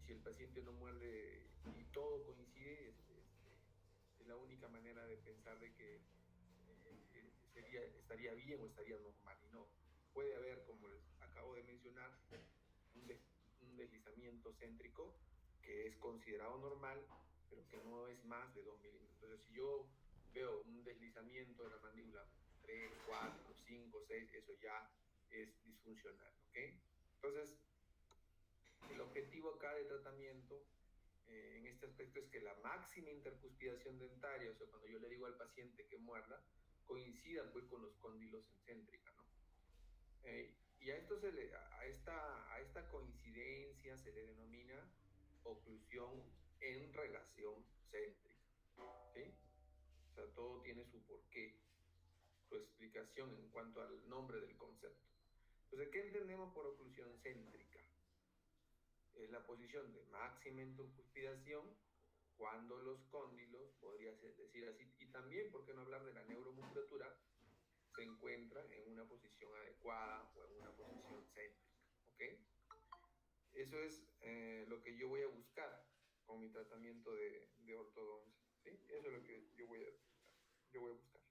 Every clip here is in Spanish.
si el paciente no muerde y todo coincide, es la única manera de pensar de que estaría bien o estaría normal, y no. Puede haber, como les acabo de mencionar, un deslizamiento céntrico que es considerado normal, pero que no es más de 2 milímetros. Entonces, si yo veo un deslizamiento de la mandíbula 3, 4, 5, 6, eso ya es disfuncional, ¿ok? Entonces, el objetivo acá de tratamiento en este aspecto es que la máxima intercuspidación dentaria, o sea, cuando yo le digo al paciente que muerda, coincida pues con los cóndilos en céntrica, ¿no? Y a esta coincidencia se le denomina oclusión en relación céntrica, ¿sí? O sea, todo tiene su porqué, su explicación en cuanto al nombre del concepto. Entonces, ¿qué entendemos por oclusión céntrica? Es la posición de máxima intercuspidación cuando los cóndilos, podría decir así, y también, ¿por qué no hablar de la neuromusculatura? Se encuentran en una posición adecuada o en una posición céntrica, ¿ok? Eso es lo que yo voy a buscar con mi tratamiento de ortodoncia, ¿sí? Eso es lo que yo voy a buscar.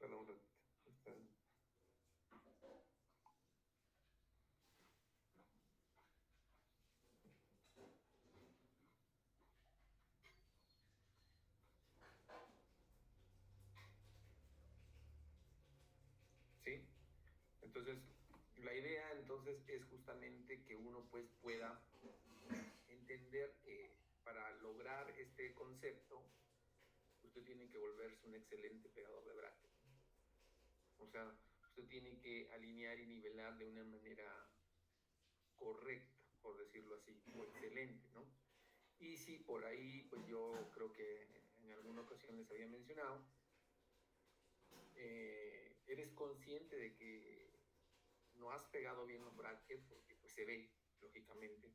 Perdón un ratito. ¿Sí? Entonces, la idea entonces es justamente que uno pues pueda entender que para lograr este concepto, usted tiene que volverse un excelente pegador de bracket. O sea, usted tiene que alinear y nivelar de una manera correcta, por decirlo así, o excelente, ¿no? Y si por ahí, pues yo creo que en alguna ocasión les había mencionado, eres consciente de que no has pegado bien los brackets, porque pues se ve, lógicamente.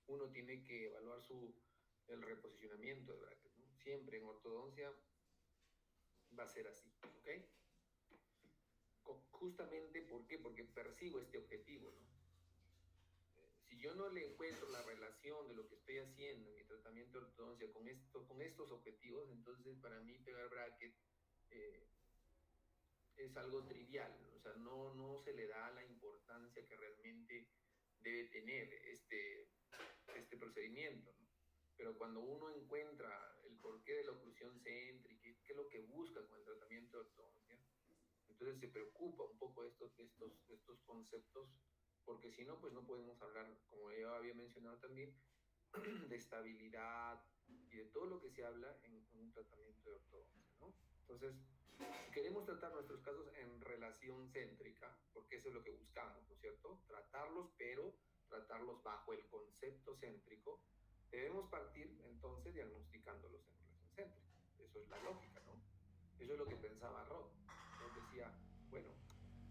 Uno tiene que evaluar el reposicionamiento de brackets, ¿no? Siempre en ortodoncia va a ser así, ¿ok? Justamente, ¿por qué? Porque persigo este objetivo, ¿no? Si yo no le encuentro la relación de lo que estoy haciendo en mi tratamiento de ortodoncia con estos objetivos, entonces para mí pegar bracket es algo trivial, o sea, no se le da la importancia que realmente debe tener este procedimiento, ¿no? Pero cuando uno encuentra el porqué de la oclusión céntrica, qué es lo que busca con el tratamiento de ortodoncia, entonces se preocupa un poco de estos conceptos, porque si no, pues no podemos hablar, como yo había mencionado también, de estabilidad y de todo lo que se habla en un tratamiento de ortodoncia, ¿no? Entonces, si queremos tratar nuestros casos en relación céntrica, porque eso es lo que buscamos, ¿no es cierto? Tratarlos, pero tratarlos bajo el concepto céntrico, debemos partir entonces diagnosticándolos en relación céntrica. Eso es la lógica, ¿no? Eso es lo que pensaba Rod. Rod decía, bueno,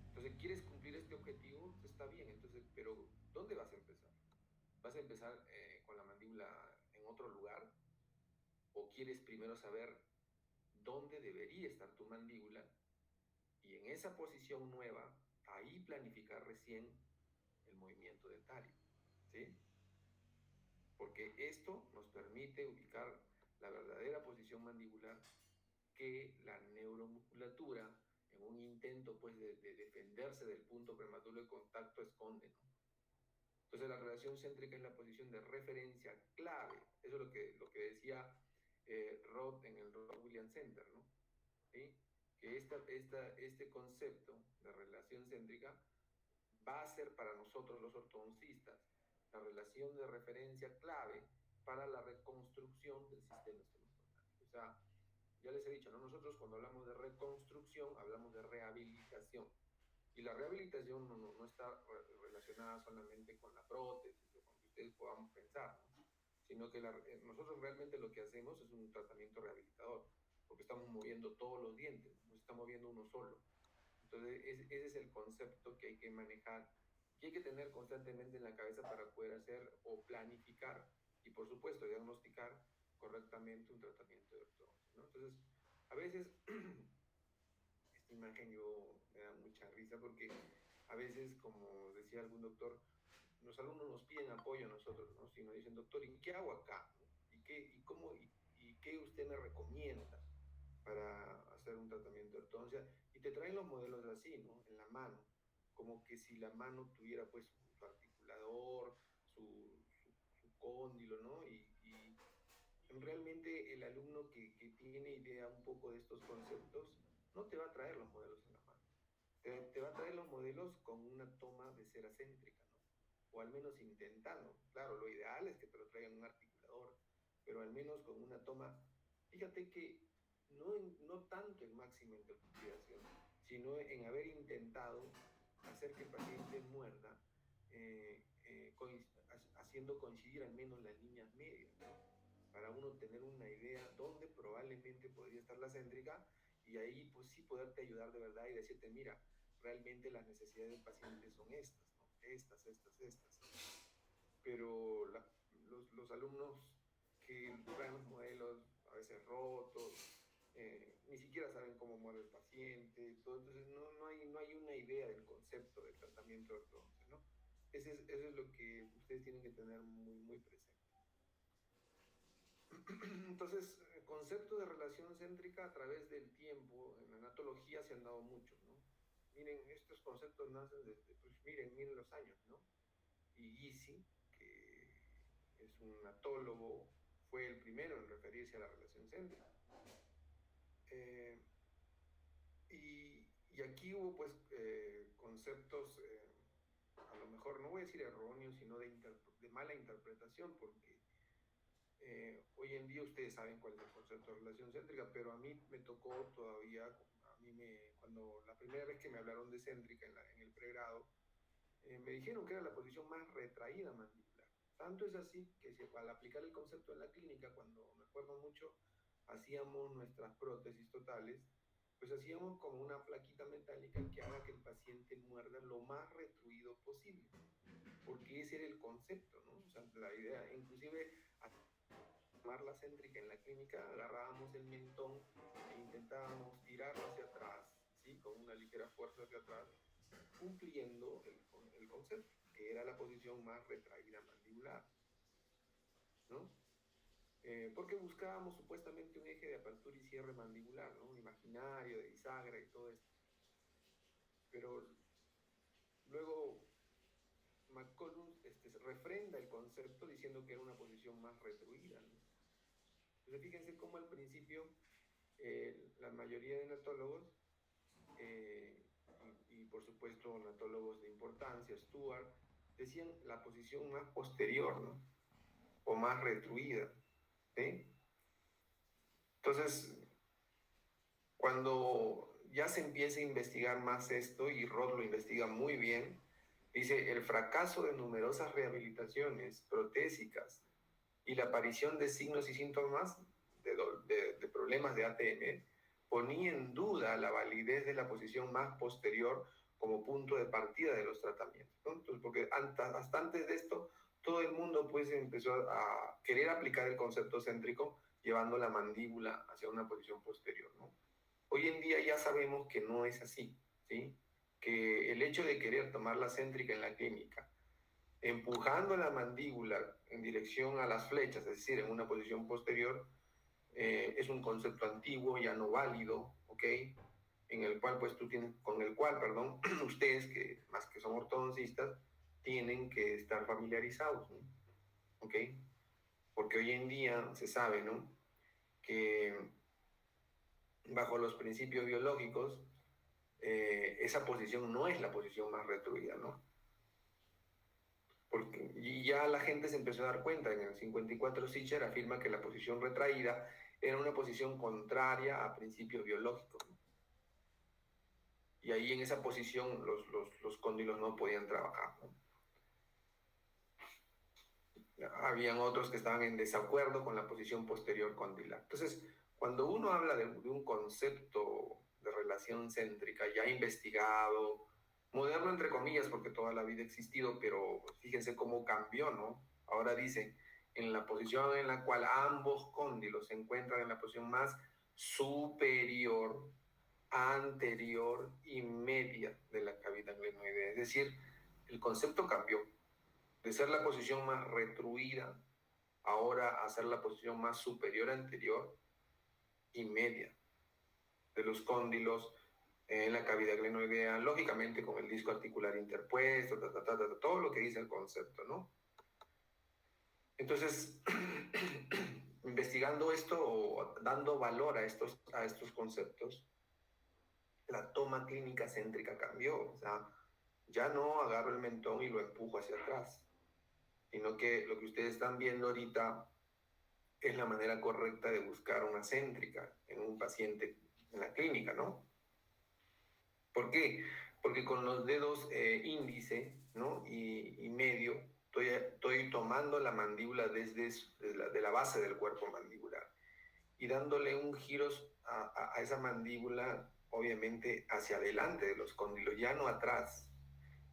entonces quieres cumplir este objetivo, está bien, entonces, pero ¿dónde vas a empezar? ¿Vas a empezar con la mandíbula en otro lugar? ¿O quieres primero saber dónde debería estar tu mandíbula? Y en esa posición nueva, ahí planificar recién el movimiento dentario, ¿sí? Porque esto nos permite ubicar la verdadera posición mandibular que la neuromusculatura, en un intento pues de defenderse del punto prematuro de contacto, esconde, ¿no? Entonces la relación céntrica es la posición de referencia clave. Eso es lo que decía Rod en el Rod Williams Center, ¿no? ¿Sí? Que este concepto de relación céntrica va a ser para nosotros los ortodoncistas la relación de referencia clave para la reconstrucción del sistema esternocleidomastoideo. O sea, ya les he dicho, ¿no? Nosotros cuando hablamos de reconstrucción hablamos de rehabilitación. Y la rehabilitación no está relacionada solamente con la prótesis o con lo que ustedes podamos pensar, ¿no? Sino que nosotros realmente lo que hacemos es un tratamiento rehabilitador, porque estamos moviendo todos los dientes, no se está moviendo uno solo. Entonces, ese es el concepto que hay que manejar, que hay que tener constantemente en la cabeza para poder hacer o planificar y, por supuesto, diagnosticar correctamente un tratamiento de ortodoncia, ¿no? Entonces, a veces esta imagen me da mucha risa porque a veces, como decía algún doctor, los alumnos nos piden apoyo a nosotros, ¿no? Si nos dicen, doctor, ¿y qué hago acá? ¿No? ¿Y qué usted me recomienda para hacer un tratamiento de ortodoncia? Y te traen los modelos así, ¿no? En la mano, como que si la mano tuviera pues su articulador, su cóndilo, ¿no? Y realmente el alumno que tiene idea un poco de estos conceptos no te va a traer los modelos en la mano. Te va a traer los modelos con una toma de cera céntrica, ¿no? O al menos intentando. Claro, lo ideal es que te lo traigan un articulador, pero al menos con una toma. Fíjate que no tanto en máxima interpretación, sino en haber intentado hacer que el paciente muerda, haciendo coincidir al menos las líneas medias, ¿no? Para uno tener una idea dónde probablemente podría estar la céntrica y ahí pues sí poderte ayudar de verdad y decirte, mira, realmente las necesidades del paciente son estas, ¿no? Estas. Pero los alumnos que traen los modelos a veces rotos, ni siquiera saben cómo muere el paciente, todo, entonces no hay una idea del concepto del tratamiento de ortodoncia, ¿no? Eso es lo que ustedes tienen que tener muy presente. Entonces, conceptos de relación céntrica a través del tiempo, en la anatología se han dado muchos, ¿no? Miren, estos conceptos nacen desde, pues miren los años, ¿no? Y Gysi, que es un natólogo, fue el primero en referirse a la relación céntrica. Y aquí hubo pues conceptos, a lo mejor no voy a decir erróneos, sino de mala interpretación, porque hoy en día ustedes saben cuál es el concepto de relación céntrica, pero a mí me tocó todavía, cuando la primera vez que me hablaron de céntrica en el pregrado, me dijeron que era la posición más retraída mandibular. Tanto es así que al aplicar el concepto en la clínica, cuando me acuerdo mucho, hacíamos nuestras prótesis totales, pues hacíamos como una plaquita metálica que haga que el paciente muerda lo más retruido posible, porque ese era el concepto, ¿no? O sea, la idea, inclusive la céntrica en la clínica, agarrábamos el mentón e intentábamos tirarlo hacia atrás, ¿sí? Con una ligera fuerza hacia atrás, cumpliendo el concepto, que era la posición más retraída mandibular, ¿no? Porque buscábamos supuestamente un eje de apertura y cierre mandibular, ¿no? Un imaginario de bisagra y todo esto. Pero luego McCollum refrenda el concepto diciendo que era una posición más retruida, ¿no? Entonces fíjense cómo al principio la mayoría de natólogos y por supuesto natólogos de importancia, Stuart, decían la posición más posterior, ¿no? O más retruida, ¿sí? Entonces, cuando ya se empieza a investigar más esto, y Roth lo investiga muy bien, dice, el fracaso de numerosas rehabilitaciones protésicas y la aparición de signos y síntomas de problemas de ATM ponía en duda la validez de la posición más posterior como punto de partida de los tratamientos, ¿no? Entonces, porque hasta antes de esto, todo el mundo pues empezó a querer aplicar el concepto céntrico llevando la mandíbula hacia una posición posterior, ¿no? Hoy en día ya sabemos que no es así, ¿sí? Que el hecho de querer tomar la céntrica en la clínica, empujando la mandíbula en dirección a las flechas, es decir, en una posición posterior, es un concepto antiguo, ya no válido, ¿ok? Con el cual, perdón, ustedes, que más que son ortodoncistas, tienen que estar familiarizados, ¿no? ¿Ok? Porque hoy en día se sabe, ¿no? Que bajo los principios biológicos, esa posición no es la posición más retruida, ¿no? Y ya la gente se empezó a dar cuenta. En el 54 Sicher afirma que la posición retraída era una posición contraria a principios biológicos, ¿no? Y ahí en esa posición los cóndilos no podían trabajar, ¿no? Habían otros que estaban en desacuerdo con la posición posterior condilar. Entonces, cuando uno habla de un concepto de relación céntrica ya investigado, moderno entre comillas, porque toda la vida ha existido, pero fíjense cómo cambió, ¿no? Ahora dice, en la posición en la cual ambos cóndilos se encuentran en la posición más superior anterior y media de la cavidad glenoidea. Es decir, el concepto cambió de ser la posición más retruida, ahora a ser la posición más superior anterior y media de los cóndilos en la cavidad glenoidea, lógicamente con el disco articular interpuesto, todo lo que dice el concepto, ¿no? Entonces, investigando esto o dando valor a estos conceptos, la toma clínica céntrica cambió. O sea, ya no agarro el mentón y lo empujo hacia atrás, sino que lo que ustedes están viendo ahorita es la manera correcta de buscar una céntrica en un paciente en la clínica, ¿no? ¿Por qué? Porque con los dedos índice, ¿no? y medio estoy tomando la mandíbula desde de la base del cuerpo mandibular y dándole un giro a esa mandíbula, obviamente hacia adelante de los cóndilos, ya no atrás.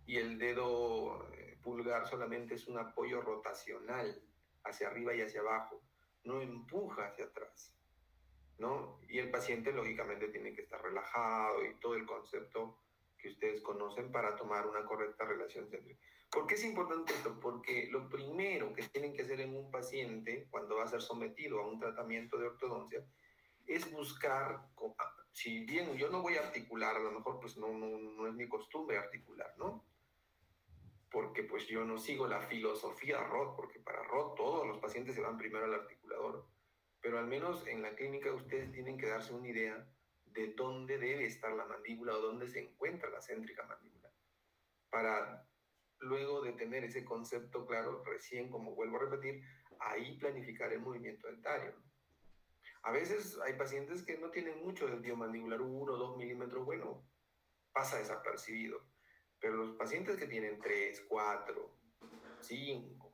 Y el dedo pulgar solamente es un apoyo rotacional hacia arriba y hacia abajo, no empuja hacia atrás, ¿no? Y el paciente lógicamente tiene que estar relajado y todo el concepto que ustedes conocen para tomar una correcta relación céntrica. ¿Por qué es importante esto? Porque lo primero que tienen que hacer en un paciente cuando va a ser sometido a un tratamiento de ortodoncia es buscar, si bien yo no voy a articular, a lo mejor pues no es mi costumbre articular, ¿no? Porque pues yo no sigo la filosofía Roth, porque para Roth todos los pacientes se van primero al articulador, pero al menos en la clínica ustedes tienen que darse una idea de dónde debe estar la mandíbula o dónde se encuentra la céntrica mandibular, para luego de tener ese concepto claro, recién, como vuelvo a repetir, ahí planificar el movimiento dentario. A veces hay pacientes que no tienen mucho desvío mandibular, 1 o 2 milímetros, bueno, pasa desapercibido. Pero los pacientes que tienen 3, 4, 5,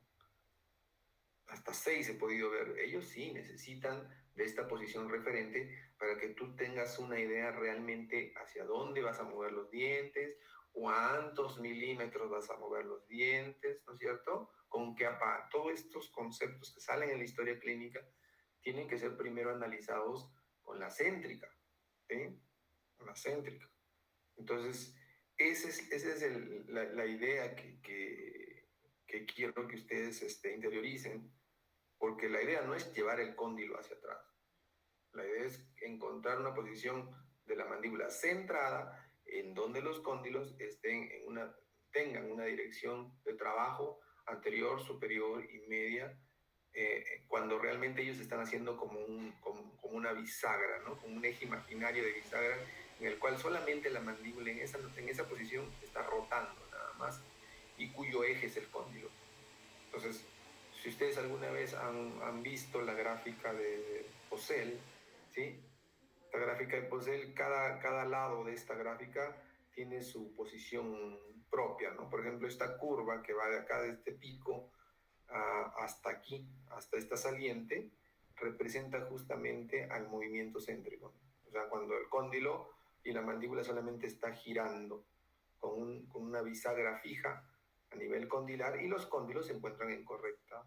hasta 6 he podido ver, ellos sí necesitan de esta posición referente para que tú tengas una idea realmente hacia dónde vas a mover los dientes, cuántos milímetros vas a mover los dientes, ¿no es cierto? Con qué aparato. Todos estos conceptos que salen en la historia clínica tienen que ser primero analizados con la céntrica, ¿sí? Con la céntrica. Entonces, esa es la idea que quiero que ustedes interioricen, porque la idea no es llevar el cóndilo hacia atrás. La idea es encontrar una posición de la mandíbula centrada en donde los cóndilos tengan una dirección de trabajo anterior, superior y media, cuando realmente ellos están haciendo como una bisagra, ¿no? Como un eje imaginario de bisagra en el cual solamente la mandíbula en esa posición está rotando nada más y cuyo eje es el cóndilo. Entonces, si ustedes alguna vez han visto la gráfica de Posel, ¿sí? Esta gráfica de Posel, cada lado de esta gráfica tiene su posición propia, ¿no? Por ejemplo, esta curva que va de acá, de este pico, hasta aquí, hasta esta saliente, representa justamente al movimiento céntrico. O sea, cuando el cóndilo y la mandíbula solamente está girando con una bisagra fija a nivel condilar y los cóndilos se encuentran en correcta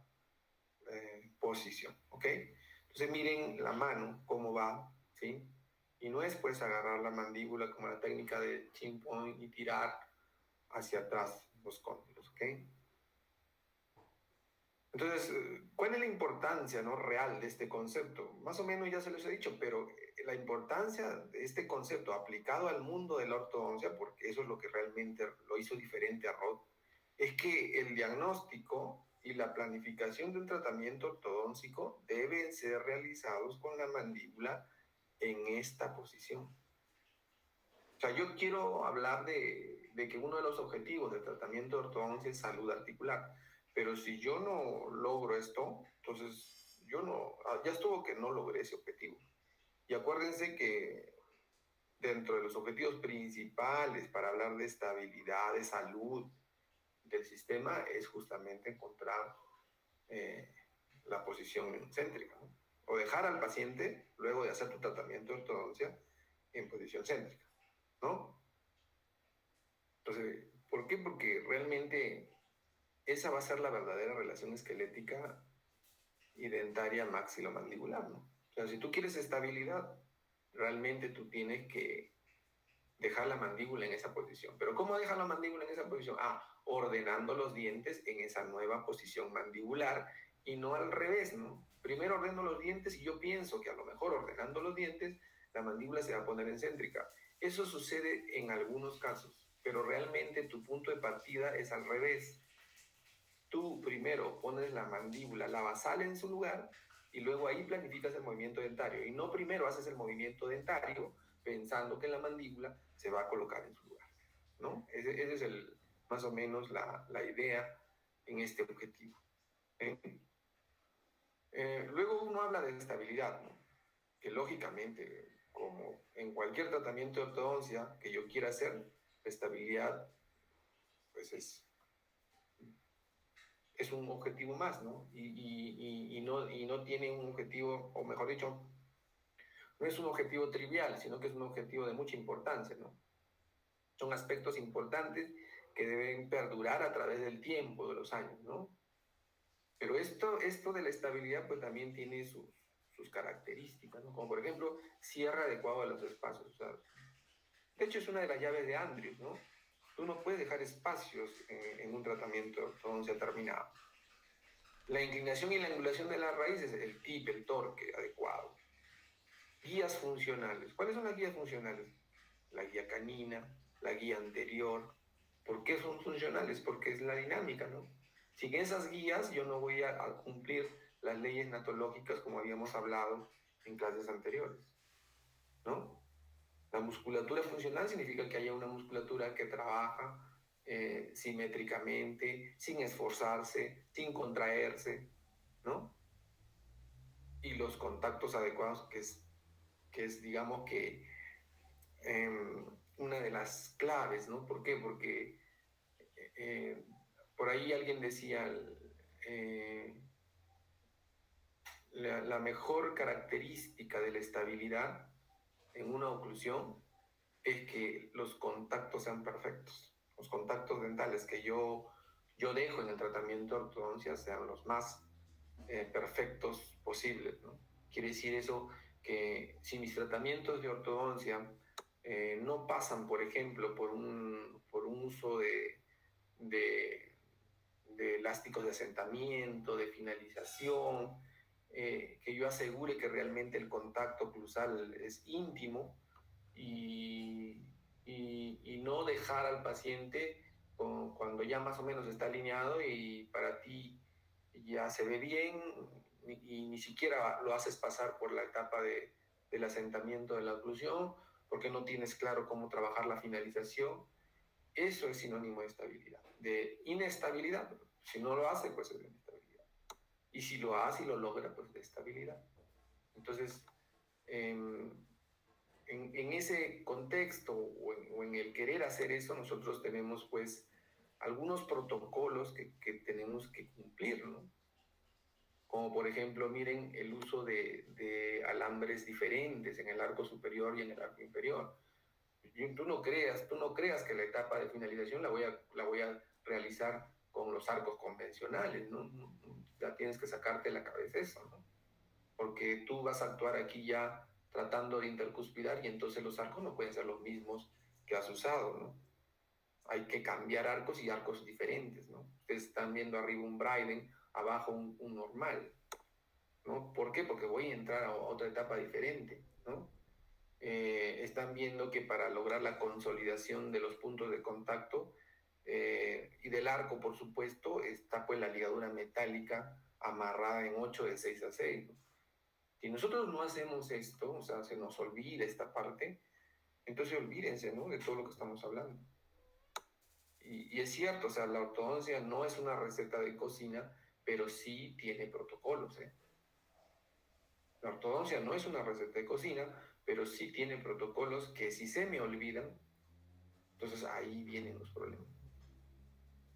posición, ¿ok? Entonces miren la mano, cómo va, ¿sí? Y no es pues agarrar la mandíbula como la técnica de chin point y tirar hacia atrás los cóndilos, ¿ok? Entonces, ¿cuál es la importancia, ¿no?, real de este concepto? Más o menos ya se los he dicho, pero la importancia de este concepto aplicado al mundo de la ortodoncia, porque eso es lo que realmente lo hizo diferente a Roth, es que el diagnóstico y la planificación de un tratamiento ortodóntico deben ser realizados con la mandíbula en esta posición. O sea, yo quiero hablar de que uno de los objetivos del tratamiento de ortodoncia es salud articular. Pero si yo no logro esto, entonces ya estuvo que no logré ese objetivo. Y acuérdense que dentro de los objetivos principales para hablar de estabilidad, de salud del sistema, es justamente encontrar la posición céntrica, ¿no? O dejar al paciente, luego de hacer tu tratamiento de ortodoncia, en posición céntrica, ¿no? Entonces, ¿por qué? Porque realmente esa va a ser la verdadera relación esquelética y dentaria maxilomandibular, ¿no? O sea, si tú quieres estabilidad, realmente tú tienes que dejar la mandíbula en esa posición. ¿Pero cómo dejar la mandíbula en esa posición? Ordenando los dientes en esa nueva posición mandibular y no al revés, ¿no? Primero ordeno los dientes y yo pienso que a lo mejor ordenando los dientes la mandíbula se va a poner en céntrica. Eso sucede en algunos casos, pero realmente tu punto de partida es al revés. Tú primero pones la mandíbula, la basal en su lugar y luego ahí planificas el movimiento dentario. Y no primero haces el movimiento dentario pensando que la mandíbula se va a colocar en su lugar, ¿no? Ese es más o menos la idea en este objetivo. Luego uno habla de estabilidad, ¿no? Que lógicamente, como en cualquier tratamiento de ortodoncia que yo quiera hacer, la estabilidad pues es un objetivo más, ¿no? Y no tiene un objetivo, o mejor dicho, no es un objetivo trivial, sino que es un objetivo de mucha importancia, ¿no? Son aspectos importantes que deben perdurar a través del tiempo, de los años, ¿no? Pero esto de la estabilidad pues también tiene sus características, ¿no? Como por ejemplo, cierre adecuado de los espacios. O sea, de hecho es una de las llaves de Andrews, ¿no? Tú no puedes dejar espacios en un tratamiento de ortodoncia terminado. La inclinación y la angulación de las raíces, el tip, el torque adecuado. Guías funcionales. ¿Cuáles son las guías funcionales? La guía canina, la guía anterior. ¿Por qué son funcionales? Porque es la dinámica, ¿no? Sin esas guías yo no voy a cumplir las leyes natológicas como habíamos hablado en clases anteriores, ¿no? La musculatura funcional significa que haya una musculatura que trabaja simétricamente, sin esforzarse, sin contraerse, ¿no? Y los contactos adecuados, que es digamos que una de las claves, ¿no? ¿Por qué? Porque eh, por ahí alguien decía, eh, la mejor característica de la estabilidad en una oclusión es que los contactos sean perfectos. Los contactos dentales que yo dejo en el tratamiento de ortodoncia sean los más perfectos posibles, ¿no? Quiere decir eso que si mis tratamientos de ortodoncia no pasan, por ejemplo, por un uso de, de elásticos de asentamiento, de finalización, que yo asegure que realmente el contacto oclusal es íntimo y no dejar al paciente cuando ya más o menos está alineado y para ti ya se ve bien y ni siquiera lo haces pasar por la etapa del asentamiento de la oclusión porque no tienes claro cómo trabajar la finalización. Eso es sinónimo de estabilidad, de inestabilidad. Si no lo hace, pues es de inestabilidad. Y si lo hace y lo logra, pues de estabilidad. Entonces, en ese contexto o en el querer hacer eso, nosotros tenemos pues algunos protocolos que tenemos que cumplir, ¿no? Como por ejemplo, miren el uso de alambres diferentes en el arco superior y en el arco inferior. Tú no creas que la etapa de finalización la voy a realizar con los arcos convencionales, ¿no? Ya tienes que sacarte la cabeza eso, ¿no? Porque tú vas a actuar aquí ya tratando de intercuspidar y entonces los arcos no pueden ser los mismos que has usado, ¿no? Hay que cambiar arcos y arcos diferentes, ¿no? Ustedes están viendo arriba un Bryden, abajo un normal, ¿no? ¿Por qué? Porque voy a entrar a otra etapa diferente, ¿no? Están viendo que para lograr la consolidación de los puntos de contacto y del arco, por supuesto, está pues la ligadura metálica amarrada en 8 de 6 a 6, ¿no? Si nosotros no hacemos esto, o sea, se nos olvida esta parte, entonces olvídense, ¿no? De todo lo que estamos hablando. Y es cierto, o sea, la ortodoncia no es una receta de cocina, pero sí tiene protocolos, ¿eh? La ortodoncia no es una receta de cocina, pero sí tiene protocolos que si se me olvidan, entonces ahí vienen los problemas.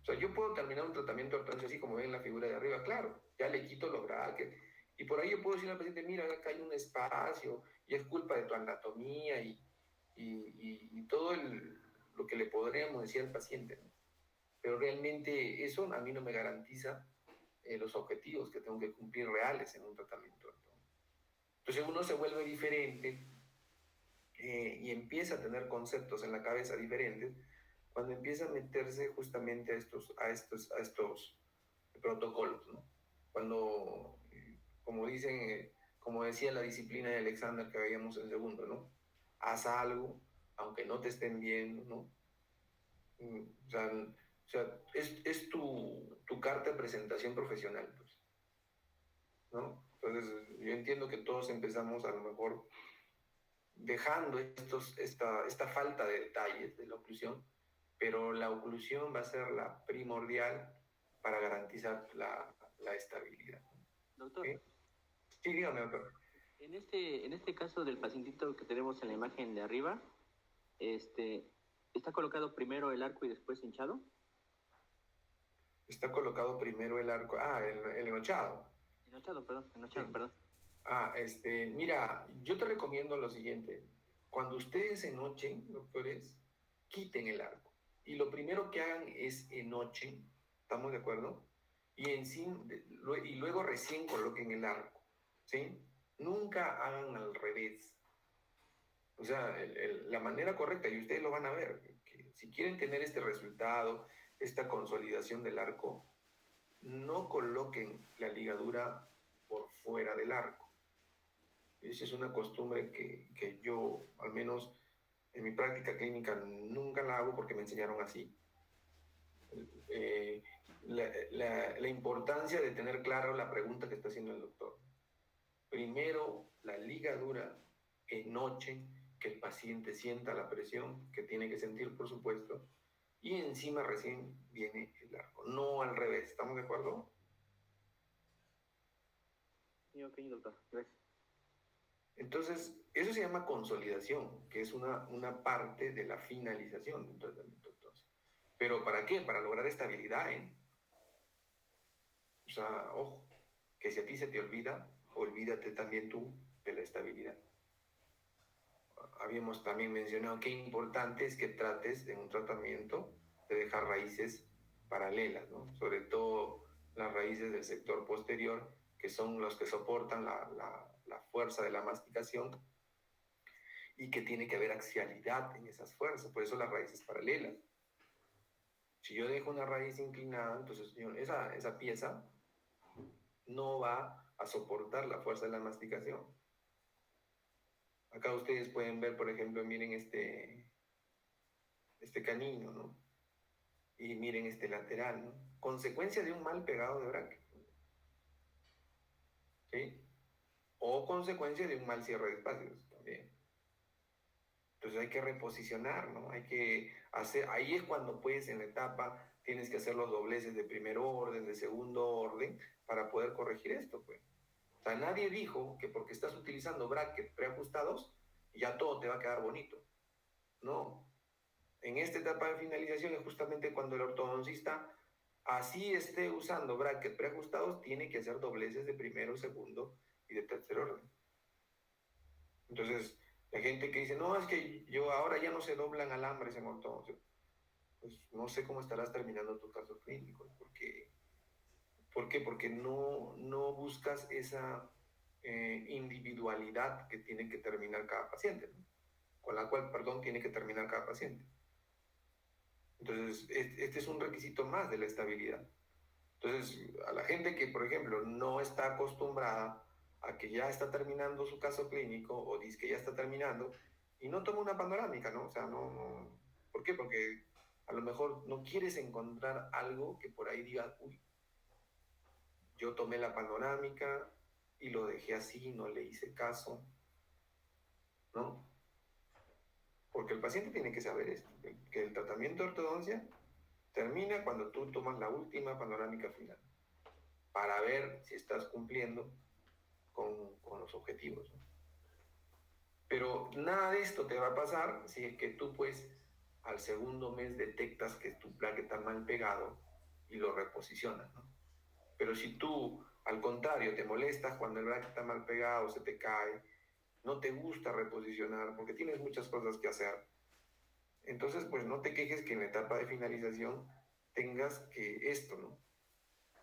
O sea, yo puedo terminar un tratamiento de ortodoncia así como ven en la figura de arriba, claro, ya le quito los brackets, y por ahí yo puedo decirle al paciente, mira, acá hay un espacio, y es culpa de tu anatomía, y todo lo que le podríamos decir al paciente, ¿no? Pero realmente eso a mí no me garantiza los objetivos que tengo que cumplir reales en un tratamiento. Entonces uno se vuelve diferente y empieza a tener conceptos en la cabeza diferentes, cuando empieza a meterse justamente a estos protocolos, ¿no? Cuando, como dicen, como decía la disciplina de Alexander que veíamos en segundo, ¿no? Haz algo, aunque no te estén viendo, ¿no? O sea, es tu carta de presentación profesional, pues, ¿no? Entonces, yo entiendo que todos empezamos a lo mejor dejando esta falta de detalles de la oclusión, pero la oclusión va a ser la primordial para garantizar la estabilidad. Doctor, ¿Sí? Sí, dígame, doctor. en este caso del pacientito que tenemos en la imagen de arriba, ¿está colocado primero el arco y después hinchado? Está colocado primero el arco, el enochado. Enochado, Sí. perdón. Mira, yo te recomiendo lo siguiente. Cuando ustedes enochen, doctores, quiten el arco. Y lo primero que hagan es enochen, ¿estamos de acuerdo? Y luego recién coloquen el arco, ¿sí? Nunca hagan al revés. O sea, la manera correcta, y ustedes lo van a ver, que si quieren tener este resultado, esta consolidación del arco, no coloquen la ligadura por fuera del arco. Esa es una costumbre que yo, al menos en mi práctica clínica, nunca la hago porque me enseñaron así. Eh, la importancia de tener claro la pregunta que está haciendo el doctor. Primero, la ligadura en noche, que el paciente sienta la presión que tiene que sentir, por supuesto, y encima recién viene el arco. No al revés, ¿estamos de acuerdo? Sí, ok, doctor, gracias. Entonces, eso se llama consolidación, que es una parte de la finalización del tratamiento. Entonces. ¿Pero para qué? Para lograr estabilidad, ¿eh? O sea, ojo, que si a ti se te olvida, olvídate también tú de la estabilidad. Habíamos también mencionado que importante es que trates en un tratamiento de dejar raíces paralelas, ¿no? Sobre todo las raíces del sector posterior, que son los que soportan la fuerza de la masticación y que tiene que haber axialidad en esas fuerzas, por eso las raíces paralelas. Si yo dejo una raíz inclinada, entonces esa pieza no va a soportar la fuerza de la masticación. Acá ustedes pueden ver, por ejemplo, miren este canino, ¿no? Y miren este lateral, ¿no? Consecuencia de un mal pegado de braque, ¿sí? O consecuencia de un mal cierre de espacios también. Entonces hay que reposicionar, ¿no? Hay que hacer, ahí es cuando pues en la etapa tienes que hacer los dobleces de primer orden, de segundo orden, para poder corregir esto, pues. O sea, nadie dijo que porque estás utilizando brackets preajustados, ya todo te va a quedar bonito. No. En esta etapa de finalización es justamente cuando el ortodoncista, así esté usando brackets preajustados, tiene que hacer dobleces de primero, segundo y de tercer orden. Entonces, la gente que dice, no, es que yo ahora ya no se doblan alambres en ortodoncia, pues no sé cómo estarás terminando tus casos clínicos, ¿por qué? Porque no buscas esa individualidad que tiene que terminar cada paciente, ¿no? Con la cual, perdón, tiene que terminar cada paciente. Entonces, este es un requisito más de la estabilidad. Entonces, a la gente que, por ejemplo, no está acostumbrada a que ya está terminando su caso clínico o dice que ya está terminando y no toma una panorámica, ¿no? O sea, no. ¿Por qué? Porque a lo mejor no quieres encontrar algo que por ahí diga, uy, yo tomé la panorámica y lo dejé así, no le hice caso, ¿no? Porque el paciente tiene que saber esto, que el tratamiento de ortodoncia termina cuando tú tomas la última panorámica final, para ver si estás cumpliendo con los objetivos, ¿no? Pero nada de esto te va a pasar si es que tú, pues, al segundo mes detectas que tu plaque está mal pegado y lo reposicionas, ¿no? Pero si tú, al contrario, te molestas cuando el bracket está mal pegado, se te cae, no te gusta reposicionar porque tienes muchas cosas que hacer, entonces, pues no te quejes que en la etapa de finalización tengas que esto, ¿no?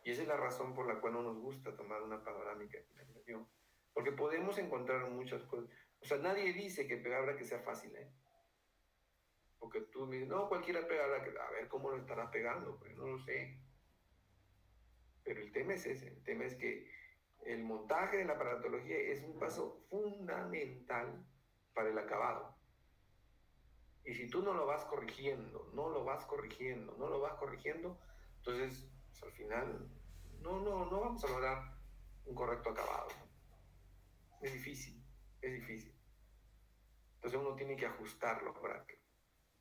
Y esa es la razón por la cual no nos gusta tomar una panorámica de finalización. Porque podemos encontrar muchas cosas. O sea, nadie dice que pegar bracket sea fácil, ¿eh? Porque tú me dices, no, cualquiera pega bracket. A ver cómo lo estará pegando, pues no lo sé. Pero el tema es ese, el tema es que el montaje de la aparatología es un paso fundamental para el acabado. Y si tú no lo vas corrigiendo, no lo vas corrigiendo, no lo vas corrigiendo, entonces pues, al final no vamos a lograr un correcto acabado. Es difícil, es difícil. Entonces uno tiene que ajustarlo para que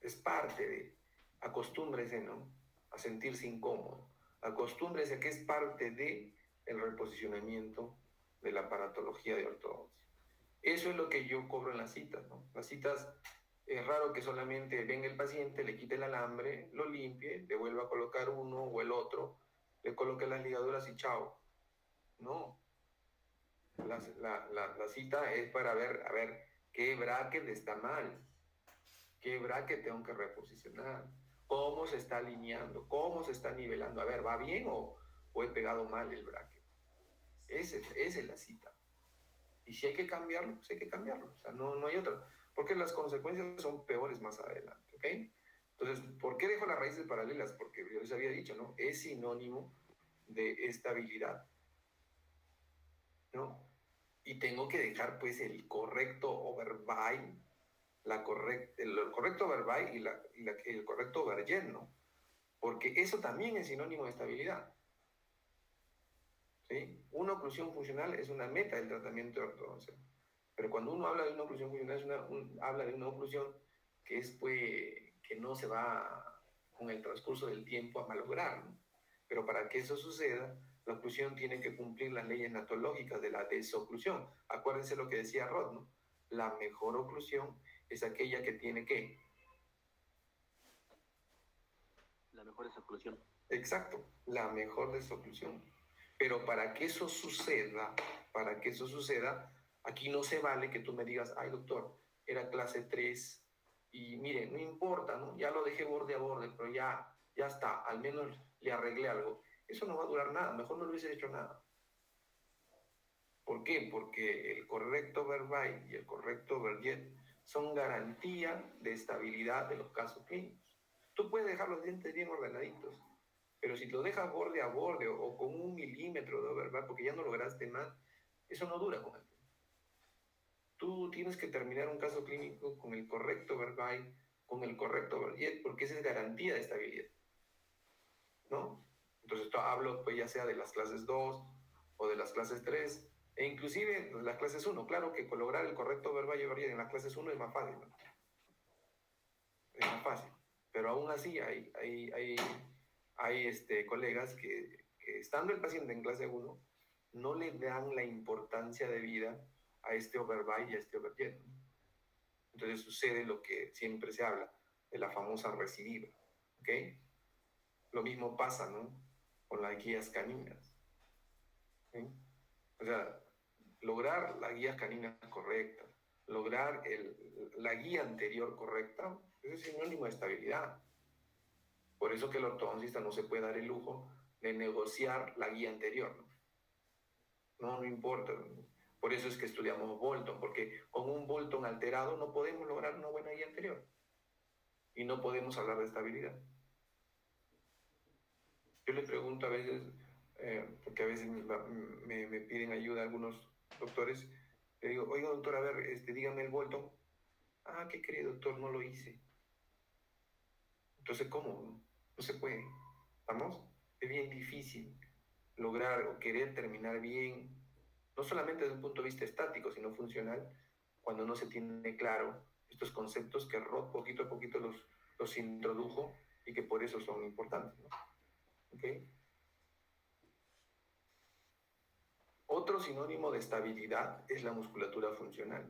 es parte de, acostúmbrese, ¿no? A sentirse incómodo. Acostúmbrese a que es parte de el reposicionamiento de la aparatología de ortodoncia. Eso es lo que yo cobro en las citas, ¿no? Las citas es raro que solamente venga el paciente, le quite el alambre, lo limpie, le vuelva a colocar uno o el otro, le coloque las ligaduras y chao. No. La cita es para ver, a ver, qué bracket está mal, qué bracket tengo que reposicionar, cómo se está alineando, cómo se está nivelando. A ver, ¿va bien o he pegado mal el bracket? Esa es la cita. Y si hay que cambiarlo, pues hay que cambiarlo. O sea, no hay otra. Porque las consecuencias son peores más adelante, ¿ok? Entonces, ¿por qué dejo las raíces paralelas? Porque yo les había dicho, ¿no? Es sinónimo de estabilidad, ¿no? Y tengo que dejar, pues, el correcto overbite, el correcto overbite y el correcto overjet, ¿no? Porque eso también es sinónimo de estabilidad. ¿Sí? Una oclusión funcional es una meta del tratamiento de ortodoncia. Pero cuando uno habla de una oclusión funcional, habla de una oclusión que es, pues, que no se va con el transcurso del tiempo a malograr, ¿no? Pero para que eso suceda, la oclusión tiene que cumplir las leyes natológicas de la desoclusión. Acuérdense lo que decía Rod, ¿no? La mejor oclusión es aquella que tiene ¿qué? La mejor desoclusión. Exacto, la mejor desoclusión. Pero para que eso suceda, aquí no se vale que tú me digas, ay doctor, era clase 3 y mire, no importa, ¿no? Ya lo dejé borde a borde, pero ya está, al menos le arreglé algo. Eso no va a durar nada, mejor no le hubiese hecho nada. ¿Por qué? Porque el correcto verbal y el correcto verjet son garantía de estabilidad de los casos clínicos. Tú puedes dejar los dientes bien ordenaditos, pero si lo dejas borde a borde o con 1 milímetro de overbite porque ya no lograste más, eso no dura con el tiempo. Tú tienes que terminar un caso clínico con el correcto overbite, con el correcto overjet, porque esa es garantía de estabilidad, ¿no? Entonces hablo pues ya sea de las clases 2 o de las clases 3 e inclusive las clases 1. Claro que con lograr el correcto overbite y overjet en las clases 1 es más fácil, ¿no? Es más fácil, pero aún así hay colegas que estando el paciente en clase 1 no le dan la importancia de vida a este overbite y a este overjet, ¿no? Entonces sucede lo que siempre se habla de la famosa recidiva, ¿ok? Lo mismo pasa, ¿no? Con las guías caninas, ¿sí? O sea, lograr las guías caninas correctas, lograr la guía anterior correcta, eso es sinónimo de estabilidad. Por eso que el ortodoncista no se puede dar el lujo de negociar la guía anterior, ¿no? No importa. Por eso es que estudiamos Bolton, porque con un Bolton alterado no podemos lograr una buena guía anterior. Y no podemos hablar de estabilidad. Yo le pregunto a veces, porque a veces me piden ayuda algunos doctores, le digo, oiga doctor, a ver, dígame el Bolton. Ah, ¿qué cree doctor? No lo hice. Entonces, ¿cómo? No se puede. ¿Vamos? Es bien difícil lograr o querer terminar bien, no solamente desde un punto de vista estático, sino funcional, cuando no se tiene claro estos conceptos que Roth poquito a poquito los introdujo y que por eso son importantes, ¿no? ¿Okay? Otro sinónimo de estabilidad es la musculatura funcional.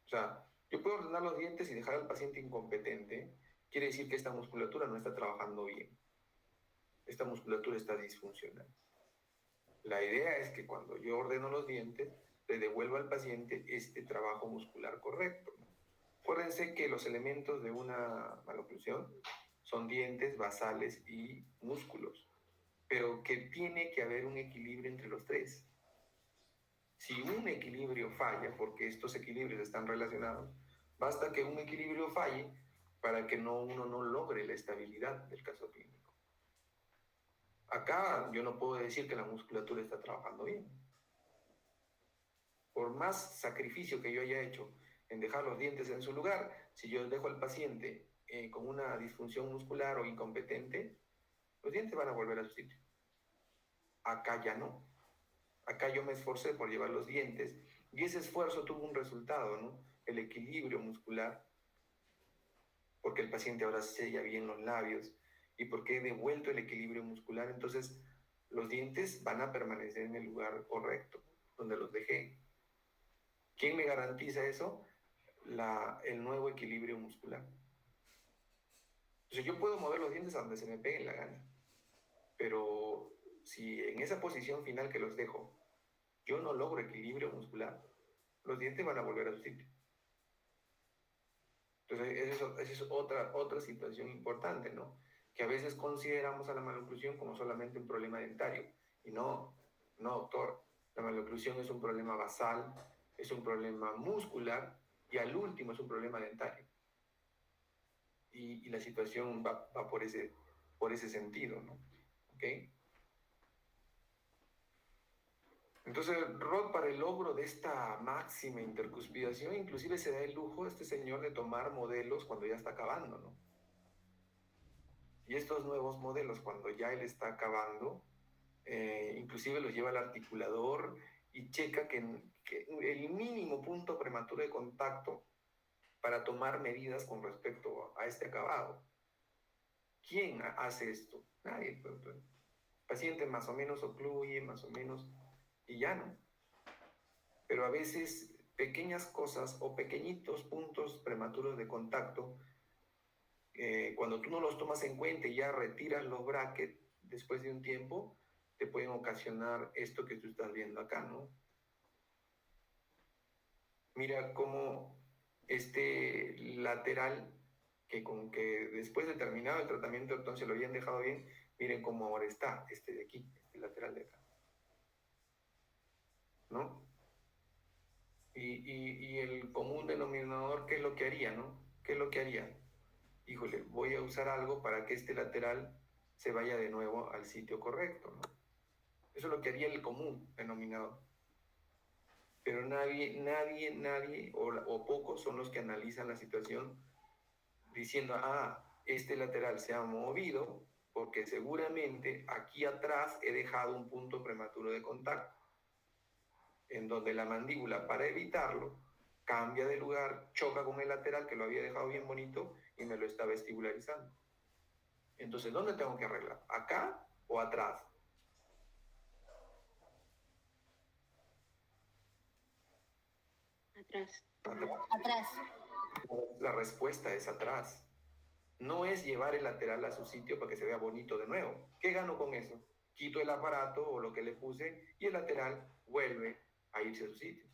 O sea, yo puedo ordenar los dientes y dejar al paciente incompetente, quiere decir que esta musculatura no está trabajando bien. Esta musculatura está disfuncional. La idea es que cuando yo ordeno los dientes, le devuelva al paciente este trabajo muscular correcto, ¿no? Acuérdense que los elementos de una maloclusión son dientes, basales y músculos, pero que tiene que haber un equilibrio entre los tres. Si un equilibrio falla, porque estos equilibrios están relacionados, basta que un equilibrio falle para que uno no logre la estabilidad del caso clínico. Acá yo no puedo decir que la musculatura está trabajando bien. Por más sacrificio que yo haya hecho en dejar los dientes en su lugar, si yo dejo al paciente con una disfunción muscular o incompetente, los dientes van a volver a su sitio. Acá ya no. Acá yo me esforcé por llevar los dientes y ese esfuerzo tuvo un resultado, ¿no? El equilibrio muscular, porque el paciente ahora sella bien los labios y porque he devuelto el equilibrio muscular, entonces los dientes van a permanecer en el lugar correcto, donde los dejé. ¿Quién me garantiza eso? El nuevo equilibrio muscular. Entonces yo puedo mover los dientes a donde se me pegue la gana, pero si en esa posición final que los dejo, yo no logro equilibrio muscular, los dientes van a volver a su sitio. Entonces esa es otra situación importante, ¿no? Que a veces consideramos a la maloclusión como solamente un problema dentario. Y no, doctor, la maloclusión es un problema basal, es un problema muscular y al último es un problema dentario. Y la situación va por ese sentido, ¿no? ¿Ok? Entonces, Roth, para el logro de esta máxima intercuspidación, inclusive se da el lujo a este señor de tomar modelos cuando ya está acabando, ¿no? Y estos nuevos modelos, cuando ya él está acabando, inclusive los lleva al articulador y checa que el mínimo punto prematuro de contacto para tomar medidas con respecto a este acabado. ¿Quién hace esto? Nadie. El paciente más o menos ocluye, más o menos, y ya no. Pero a veces pequeñas cosas o pequeñitos puntos prematuros de contacto, cuando tú no los tomas en cuenta y ya retiras los brackets después de un tiempo, te pueden ocasionar esto que tú estás viendo acá, ¿no? Mira cómo este lateral, que después de terminado el tratamiento entonces lo habían dejado bien, miren cómo ahora está, este de aquí, este lateral de acá, ¿no? Y el común denominador, ¿qué es lo que haría, no? ¿Qué es lo que haría? Híjole, voy a usar algo para que este lateral se vaya de nuevo al sitio correcto, ¿no? Eso es lo que haría el común denominador. Pero nadie o pocos son los que analizan la situación diciendo, este lateral se ha movido porque seguramente aquí atrás he dejado un punto prematuro de contacto, en donde la mandíbula, para evitarlo, cambia de lugar, choca con el lateral que lo había dejado bien bonito y me lo está vestibularizando. Entonces, ¿dónde tengo que arreglar? ¿Acá o atrás? Atrás. La respuesta es atrás. No es llevar el lateral a su sitio para que se vea bonito de nuevo. ¿Qué gano con eso? Quito el aparato o lo que le puse y el lateral vuelve a irse a su sitio.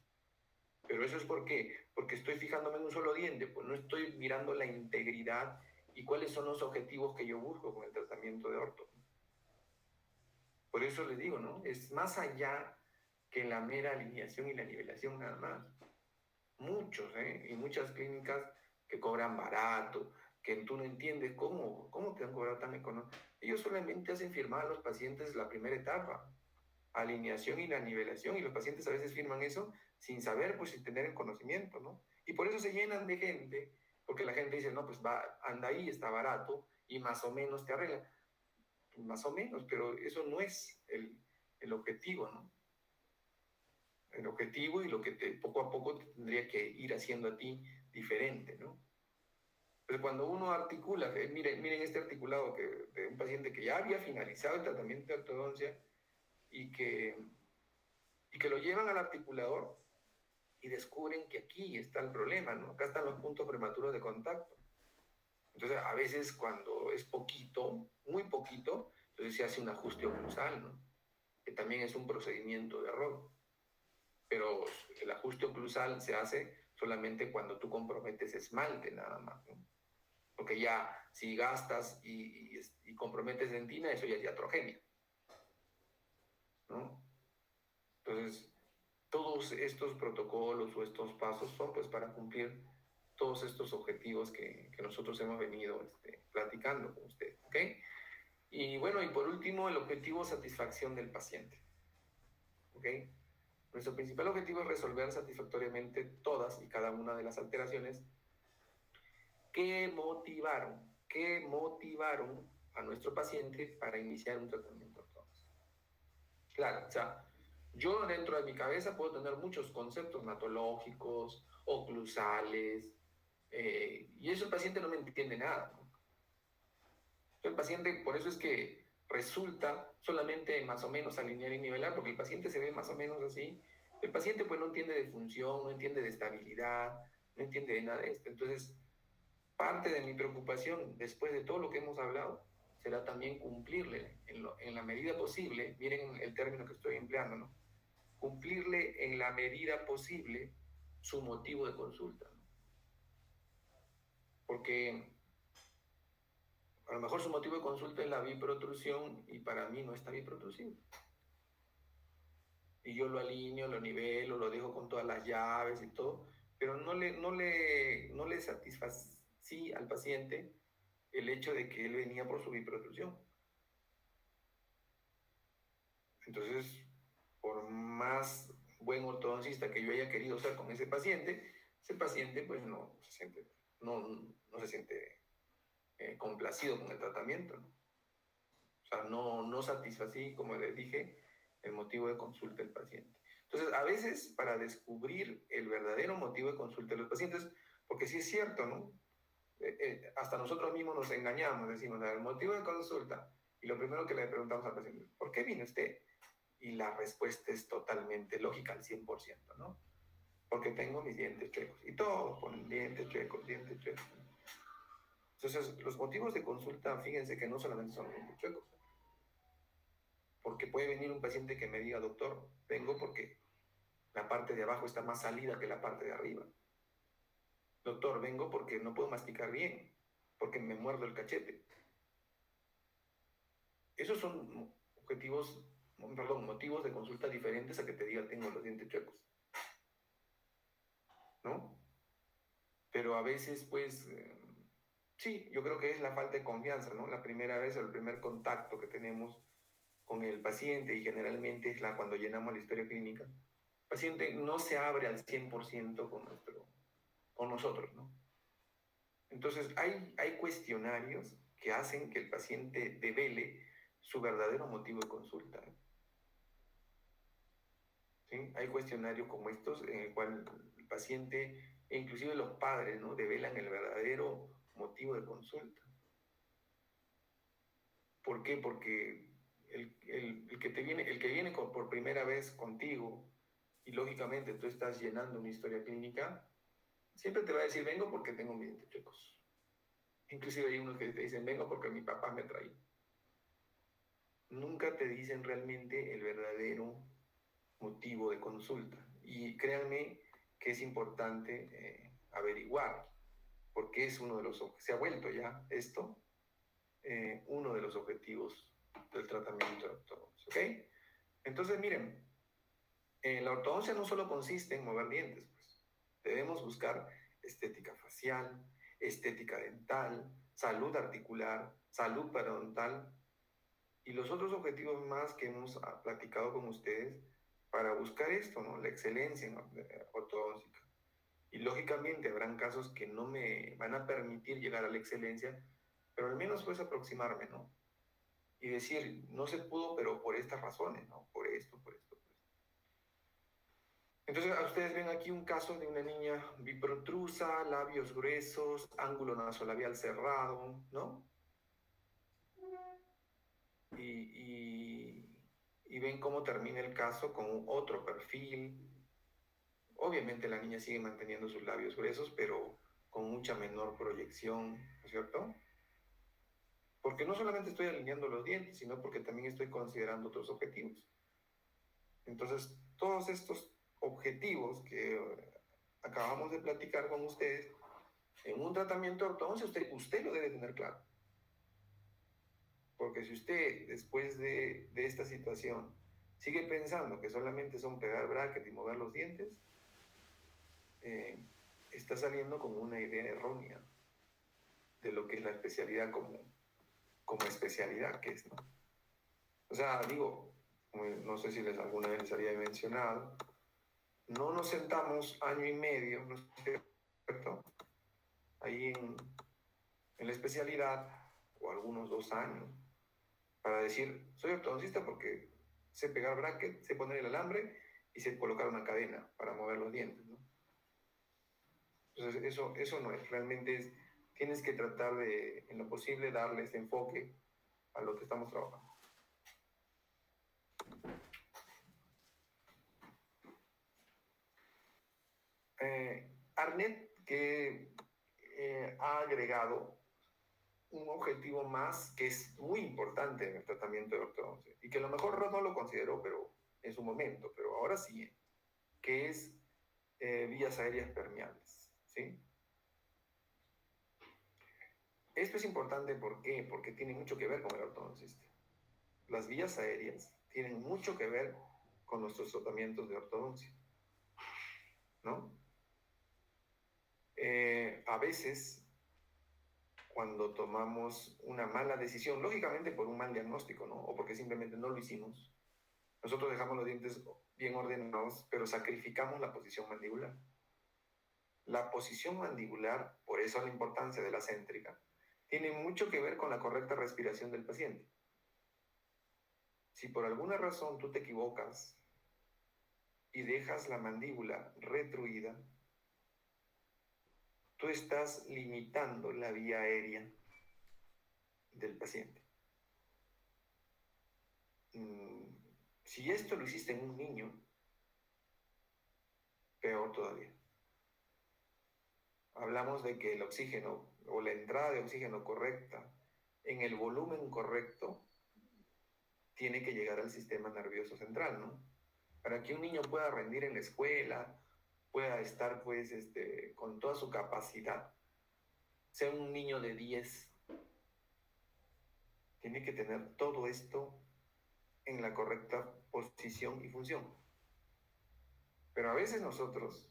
Pero eso es ¿por qué? Porque estoy fijándome en un solo diente, pues no estoy mirando la integridad y cuáles son los objetivos que yo busco con el tratamiento de orto. Por eso les digo, ¿no? Es más allá que la mera alineación y la nivelación nada más. Muchos, y muchas clínicas que cobran barato, que tú no entiendes cómo te han cobrado tan económico. Ellos solamente hacen firmar a los pacientes la primera etapa, alineación y la nivelación, y los pacientes a veces firman eso sin saber, pues sin tener el conocimiento, ¿no? Y por eso se llenan de gente, porque la gente dice, no, pues anda ahí, está barato, y más o menos te arregla. Más o menos, pero eso no es el objetivo, ¿no? El objetivo y lo que poco a poco te tendría que ir haciendo a ti diferente, ¿no? Pero cuando uno articula, miren este articulado de un paciente que ya había finalizado el tratamiento de ortodoncia y que lo llevan al articulador y descubren que aquí está el problema, ¿no? Acá están los puntos prematuros de contacto. Entonces, a veces cuando es poquito, muy poquito, entonces se hace un ajuste oclusal, ¿no? Que también es un procedimiento de error. Pero el ajuste oclusal se hace solamente cuando tú comprometes esmalte nada más, ¿no? Porque ya si gastas y comprometes dentina, eso ya es iatrogenia, ¿no? Entonces, todos estos protocolos o estos pasos son pues para cumplir todos estos objetivos que nosotros hemos venido platicando con usted, ¿ok? Y bueno, y por último, el objetivo satisfacción del paciente, ¿ok? Nuestro principal objetivo es resolver satisfactoriamente todas y cada una de las alteraciones que motivaron a nuestro paciente para iniciar un tratamiento ortodóntico. Claro, o sea, yo dentro de mi cabeza puedo tener muchos conceptos natológicos, oclusales, y eso el paciente no me entiende nada, ¿no? El paciente, por eso es que resulta solamente más o menos alinear y nivelar, porque el paciente se ve más o menos así. El paciente pues no entiende de función, no entiende de estabilidad, no entiende de nada de esto. Entonces, parte de mi preocupación, después de todo lo que hemos hablado, será también cumplirle en la medida posible, miren el término que estoy empleando, ¿no? Cumplirle en la medida posible su motivo de consulta, ¿no? Porque a lo mejor su motivo de consulta es la biprotrusión y para mí no está biprotrusivo. Y yo lo alineo, lo nivelo, lo dejo con todas las llaves y todo, pero no le satisfací al paciente el hecho de que él venía por su biprotrusión. Entonces, por más buen ortodoncista que yo haya querido ser con ese paciente pues no se siente complacido con el tratamiento, ¿no? O sea, no satisfací, como les dije, el motivo de consulta del paciente. Entonces, a veces, para descubrir el verdadero motivo de consulta de los pacientes, porque sí es cierto, ¿no? Hasta nosotros mismos nos engañamos, decimos, el motivo de consulta, y lo primero que le preguntamos al paciente, ¿por qué vino usted? Y la respuesta es totalmente lógica, al 100%, ¿no? Porque tengo mis dientes chuecos. Y todos ponen dientes chuecos, dientes chuecos. Entonces, los motivos de consulta, fíjense que no solamente son dientes chuecos. Porque puede venir un paciente que me diga, doctor, vengo porque la parte de abajo está más salida que la parte de arriba. Doctor, vengo porque no puedo masticar bien, porque me muerdo el cachete. Esos son motivos de consulta diferentes a que te diga tengo los dientes chuecos, ¿no? Pero a veces, pues, sí, yo creo que es la falta de confianza, ¿no? La primera vez o el primer contacto que tenemos con el paciente, y generalmente es cuando llenamos la historia clínica, el paciente no se abre al 100% con nosotros, ¿no? Entonces, hay cuestionarios que hacen que el paciente devele su verdadero motivo de consulta, ¿eh? ¿Sí? Hay cuestionarios como estos en el cual el paciente e inclusive los padres, ¿no?, develan el verdadero motivo de consulta. ¿Por qué? Porque el que viene por primera vez contigo, y lógicamente tú estás llenando una historia clínica, siempre te va a decir, vengo porque tengo mis dientes chuecos. Inclusive hay unos que te dicen, vengo porque mi papá me trae. Nunca te dicen realmente el verdadero motivo de consulta. Y créanme que es importante averiguar, porque es uno de los, se ha vuelto ya esto, uno de los objetivos del tratamiento de ortodoncia, ¿ok? Entonces, miren, la ortodoncia no solo consiste en mover dientes, pues. Debemos buscar estética facial, estética dental, salud articular, salud periodontal y los otros objetivos más que hemos platicado con ustedes para buscar esto, ¿no? La excelencia en ortodóntica. Y lógicamente habrán casos que no me van a permitir llegar a la excelencia, pero al menos pues aproximarme, ¿no? Y decir, no se pudo, pero por estas razones, ¿no? Por esto, por esto, por esto. Entonces, ustedes ven aquí un caso de una niña biprotrusa, labios gruesos, ángulo nasolabial cerrado, ¿no? Y ven cómo termina el caso con otro perfil. Obviamente la niña sigue manteniendo sus labios gruesos, pero con mucha menor proyección, ¿no es cierto? Porque no solamente estoy alineando los dientes, sino porque también estoy considerando otros objetivos. Entonces, todos estos objetivos que acabamos de platicar con ustedes, en un tratamiento de ortodoncia, usted lo debe tener claro. Porque si usted, después de esta situación, sigue pensando que solamente son pegar bracket y mover los dientes, está saliendo con una idea errónea de lo que es la especialidad como especialidad que es, ¿no? O sea, digo, no sé si alguna vez les había mencionado, no nos sentamos año y medio, ¿no es cierto? Ahí en la especialidad, o algunos 2 años, para decir, soy ortodoncista porque sé pegar bracket, sé poner el alambre y sé colocar una cadena para mover los dientes, ¿no? Entonces, eso no es, realmente tienes que tratar de, en lo posible, darle ese enfoque a lo que estamos trabajando. Arnett, que ha agregado un objetivo más que es muy importante en el tratamiento de ortodoncia y que a lo mejor no lo consideró pero en su momento, pero ahora sí, que es vías aéreas permeables, ¿sí? Esto es importante, ¿por qué? Porque tiene mucho que ver con el ortodoncista. Las vías aéreas tienen mucho que ver con nuestros tratamientos de ortodoncia, ¿no? A veces, cuando tomamos una mala decisión, lógicamente por un mal diagnóstico, ¿no? O porque simplemente no lo hicimos, nosotros dejamos los dientes bien ordenados, pero sacrificamos la posición mandibular. La posición mandibular, por eso la importancia de la céntrica, tiene mucho que ver con la correcta respiración del paciente. Si por alguna razón tú te equivocas y dejas la mandíbula retruida, tú estás limitando la vía aérea del paciente. Si esto lo hiciste en un niño, peor todavía. Hablamos de que el oxígeno o la entrada de oxígeno correcta en el volumen correcto tiene que llegar al sistema nervioso central, ¿no? Para que un niño pueda rendir en la escuela, pueda estar pues con toda su capacidad, sea un niño de 10, tiene que tener todo esto en la correcta posición y función. Pero a veces nosotros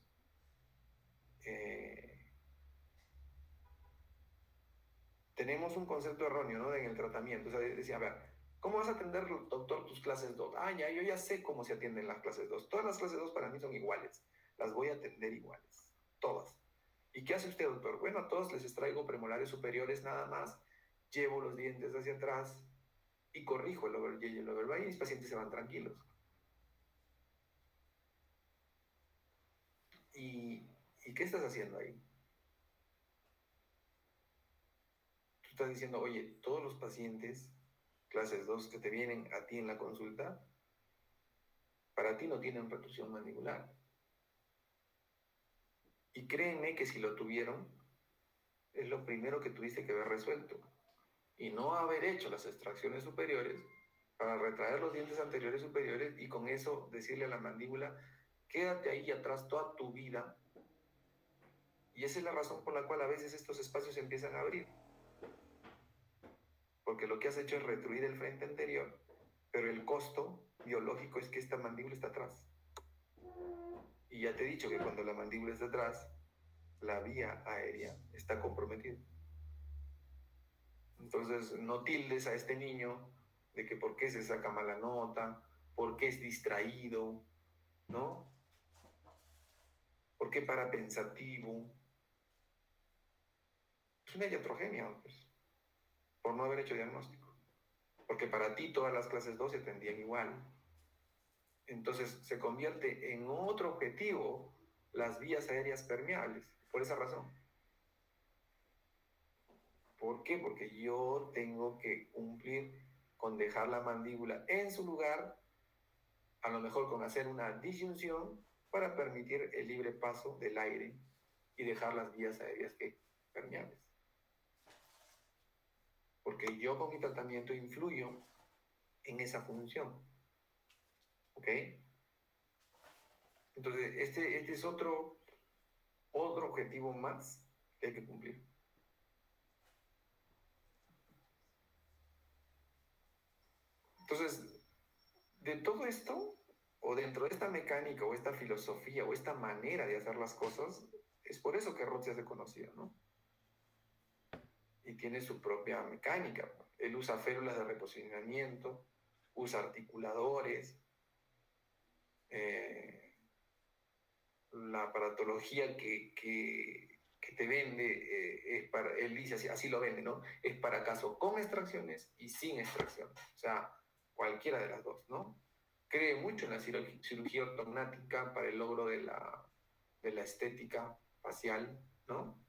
tenemos un concepto erróneo, ¿no? En el tratamiento. O sea, decía, a ver, ¿cómo vas a atender, doctor, tus clases 2? Ah, ya, yo ya sé cómo se atienden las clases 2. Todas las clases 2 para mí son iguales. Las voy a atender iguales. Todas. ¿Y qué hace usted, doctor? Bueno, a todos les extraigo premolares superiores nada más, llevo los dientes hacia atrás y corrijo el overlay y el overbite y mis pacientes se van tranquilos. ¿Y qué estás haciendo ahí? Tú estás diciendo, oye, todos los pacientes, clases 2 que te vienen a ti en la consulta, para ti no tienen retrusión mandibular. Y créeme que si lo tuvieron, es lo primero que tuviste que haber resuelto. Y no haber hecho las extracciones superiores para retraer los dientes anteriores superiores y con eso decirle a la mandíbula, quédate ahí atrás toda tu vida. Y esa es la razón por la cual a veces estos espacios se empiezan a abrir. Porque lo que has hecho es retruir el frente anterior, pero el costo biológico es que esta mandíbula está atrás. Y ya te he dicho que cuando la mandíbula está atrás, la vía aérea está comprometida. Entonces, no tildes a este niño de que por qué se saca mala nota, por qué es distraído, ¿no? ¿Por qué para pensativo? Es una iatrogenia, pues, por no haber hecho diagnóstico. Porque para ti todas las clases 2 se atendían igual. Entonces, se convierte en otro objetivo las vías aéreas permeables, por esa razón. ¿Por qué? Porque yo tengo que cumplir con dejar la mandíbula en su lugar, a lo mejor con hacer una disyunción para permitir el libre paso del aire y dejar las vías aéreas permeables. Porque yo con mi tratamiento influyo en esa función. ¿Ok? Entonces, este es otro objetivo más que hay que cumplir. Entonces, de todo esto, o dentro de esta mecánica, o esta filosofía, o esta manera de hacer las cosas, es por eso que Roth se hace conocido, ¿no? Y tiene su propia mecánica. Él usa férulas de reposicionamiento, usa articuladores, la aparatología que te vende, es para, él dice así lo vende, ¿no? Es para casos con extracciones y sin extracciones. O sea, cualquiera de las dos, ¿no? Cree mucho en la cirugía ortognática para el logro de la estética facial, ¿no?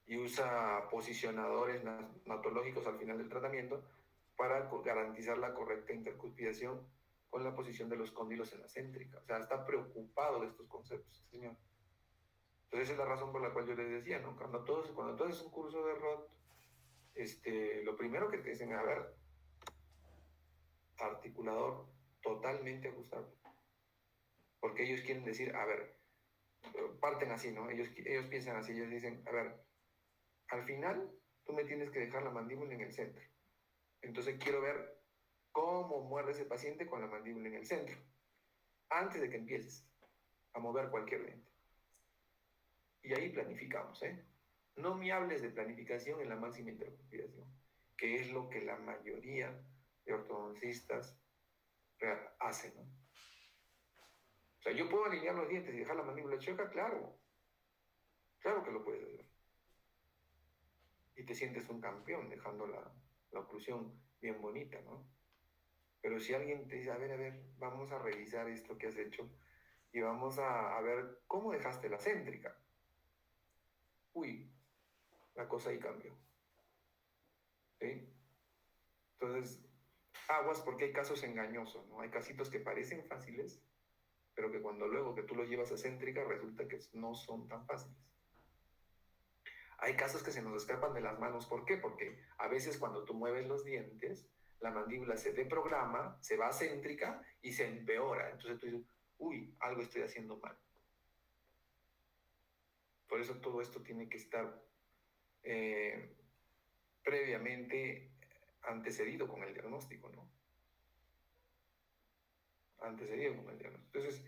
Y usa posicionadores natológicos al final del tratamiento para garantizar la correcta intercuspidación con la posición de los cóndilos en la céntrica. O sea, está preocupado de estos conceptos, señor. Entonces esa es la razón por la cual yo les decía, ¿no? Cuando tú haces un curso de Roth, lo primero que te dicen, a ver, articulador totalmente ajustable. Porque ellos quieren decir, a ver, parten así, ¿no? Ellos piensan así, ellos dicen, a ver, al final tú me tienes que dejar la mandíbula en el centro. Entonces quiero ver cómo muerde ese paciente con la mandíbula en el centro, antes de que empieces a mover cualquier diente. Y ahí planificamos, ¿eh? No me hables de planificación en la máxima intercuspidación, que es lo que la mayoría de ortodoncistas hacen, ¿no? O sea, yo puedo alinear los dientes y dejar la mandíbula chueca, claro. Claro que lo puedes hacer. Y te sientes un campeón dejando la oclusión bien bonita, ¿no? Pero si alguien te dice, a ver, vamos a revisar esto que has hecho y vamos a ver cómo dejaste la céntrica. Uy, la cosa ahí cambió. ¿Sí? Entonces, aguas porque hay casos engañosos, ¿no? Hay casitos que parecen fáciles, pero que cuando luego que tú los llevas a céntrica resulta que no son tan fáciles. Hay casos que se nos escapan de las manos. ¿Por qué? Porque a veces cuando tú mueves los dientes, la mandíbula se deprograma, se va céntrica y se empeora. Entonces tú dices, uy, algo estoy haciendo mal. Por eso todo esto tiene que estar previamente antecedido con el diagnóstico, ¿no? Antecedido con el diagnóstico. Entonces,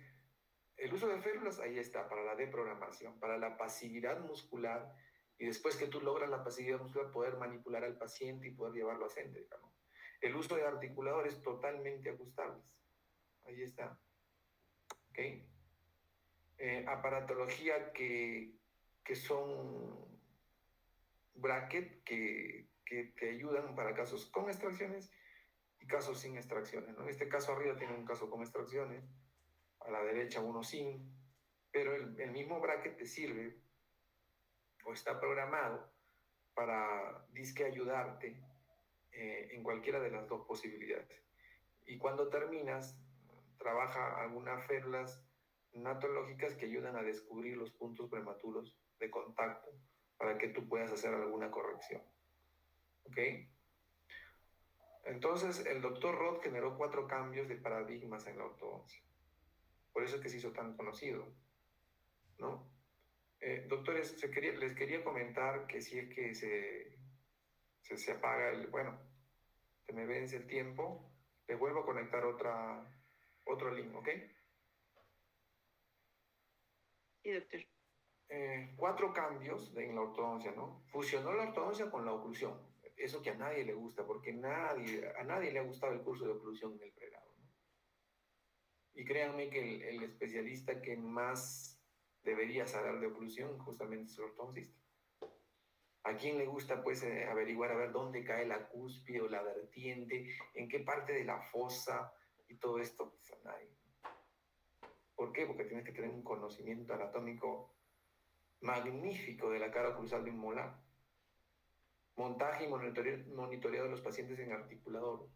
el uso de férulas ahí está, para la deprogramación, para la pasividad muscular, y después que tú logras la pasividad muscular, poder manipular al paciente y poder llevarlo a céntrica, ¿no? El uso de articuladores totalmente ajustables. Ahí está. ¿Ok? Aparatología que son bracket, que te ayudan para casos con extracciones y casos sin extracciones, ¿no? En este caso arriba tiene un caso con extracciones, a la derecha uno sin, pero el mismo bracket te sirve o está programado para disque ayudarte en cualquiera de las dos posibilidades. Y cuando terminas, trabaja algunas férulas natológicas que ayudan a descubrir los puntos prematuros de contacto para que tú puedas hacer alguna corrección. ¿Ok? Entonces, el doctor Roth generó 4 cambios de paradigmas en la ortodoncia. Por eso es que se hizo tan conocido, ¿no? Doctores, les quería comentar que si es que se apaga bueno, se me vence el tiempo, les vuelvo a conectar otro link, ¿ok? Sí, doctor. 4 cambios en la ortodoncia, ¿no? Fusionó la ortodoncia con la oclusión. Eso que a nadie le gusta, porque a nadie le ha gustado el curso de oclusión en el pregrado, ¿no? Y créanme que el especialista que más debería saber de oclusión justamente es el ortodoncista. ¿A quién le gusta, pues, averiguar a ver dónde cae la cúspide o la vertiente, en qué parte de la fosa y todo esto? Pues a nadie. ¿Por qué? Porque tienes que tener un conocimiento anatómico magnífico de la cara oclusal de un molar. Montaje y monitoreo de los pacientes en articulador.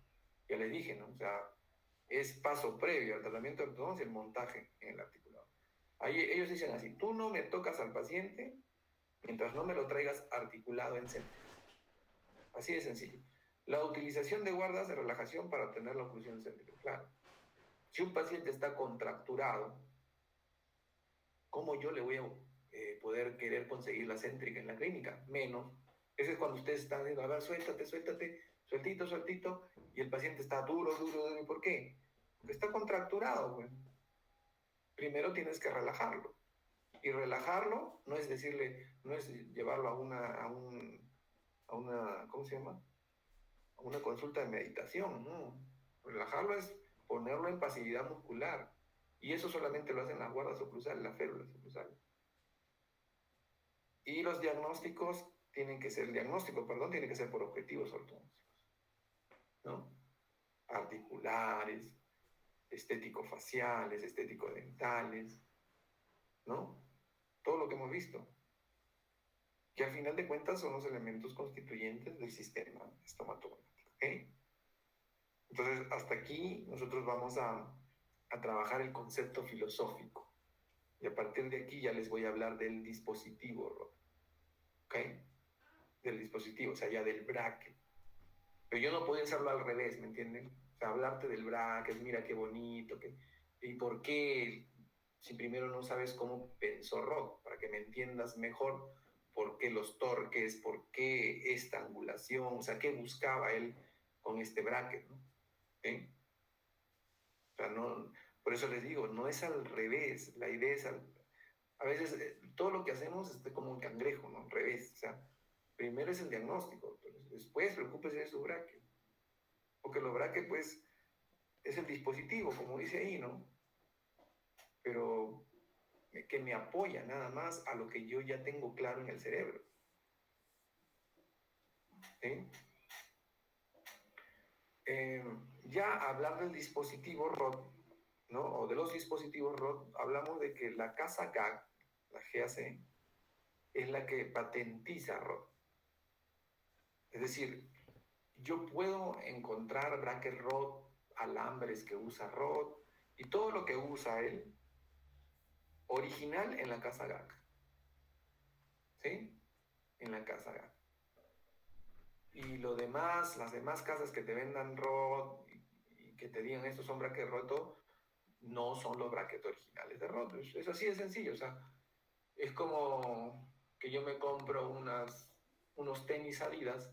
Ya les dije, ¿no? O sea, es paso previo al tratamiento de ortodoncia el montaje en el articulador. Ahí ellos dicen así, tú no me tocas al paciente mientras no me lo traigas articulado en centro. Así de sencillo. La utilización de guardas de relajación para obtener la oclusión céntrica. Claro. Si un paciente está contracturado, ¿cómo yo le voy a poder querer conseguir la céntrica en la clínica? Menos Ese es cuando ustedes están diciendo, a ver, suéltate, suéltate, sueltito, sueltito, y el paciente está duro, duro, duro. ¿Y por qué? Porque está contracturado, güey. Primero tienes que relajarlo. Y relajarlo no es decirle, no es llevarlo a una, ¿cómo se llama? A una consulta de meditación, no. Relajarlo es ponerlo en pasividad muscular. Y eso solamente lo hacen las guardas oclusales, las férulas oclusales. Y los diagnósticos tienen que ser, tiene que ser por objetivos ortodoncos, ¿no? Articulares, estético-faciales, estético-dentales, ¿no? Todo lo que hemos visto, que al final de cuentas son los elementos constituyentes del sistema estomatológico, ¿ok? Entonces, hasta aquí nosotros vamos a trabajar el concepto filosófico. Y a partir de aquí ya les voy a hablar del dispositivo, ¿ok? Del dispositivo, o sea, ya del bracket. Pero yo no podía hacerlo al revés, ¿me entienden? O sea, hablarte del bracket, mira qué bonito, y por qué, si primero no sabes cómo pensó Roth, para que me entiendas mejor por qué los torques, por qué esta angulación, o sea, qué buscaba él con este bracket, ¿no? ¿Sí? O sea, no, por eso les digo, no es al revés, la idea es a veces todo lo que hacemos es como un cangrejo, ¿no? Al revés, o sea, primero es el diagnóstico, pero después preocúpese de su bracket, porque los brackets, pues, es el dispositivo, como dice ahí, ¿no? Pero que me apoya nada más a lo que yo ya tengo claro en el cerebro, ¿sí? Ya hablar del dispositivo ROT, ¿no? O de los dispositivos ROT, hablamos de que la casa GAC, la GAC, es la que patentiza ROT. Es decir, yo puedo encontrar bracket ROT, alambres que usa ROT y todo lo que usa él, original en la casa GAC. ¿Sí? En la casa GAC. Y lo demás, las demás casas que te vendan ROT y que te digan estos son bracket roto, no son los brackets originales de ROT. Es así de sencillo. O sea, es como que yo me compro unos tenis Adidas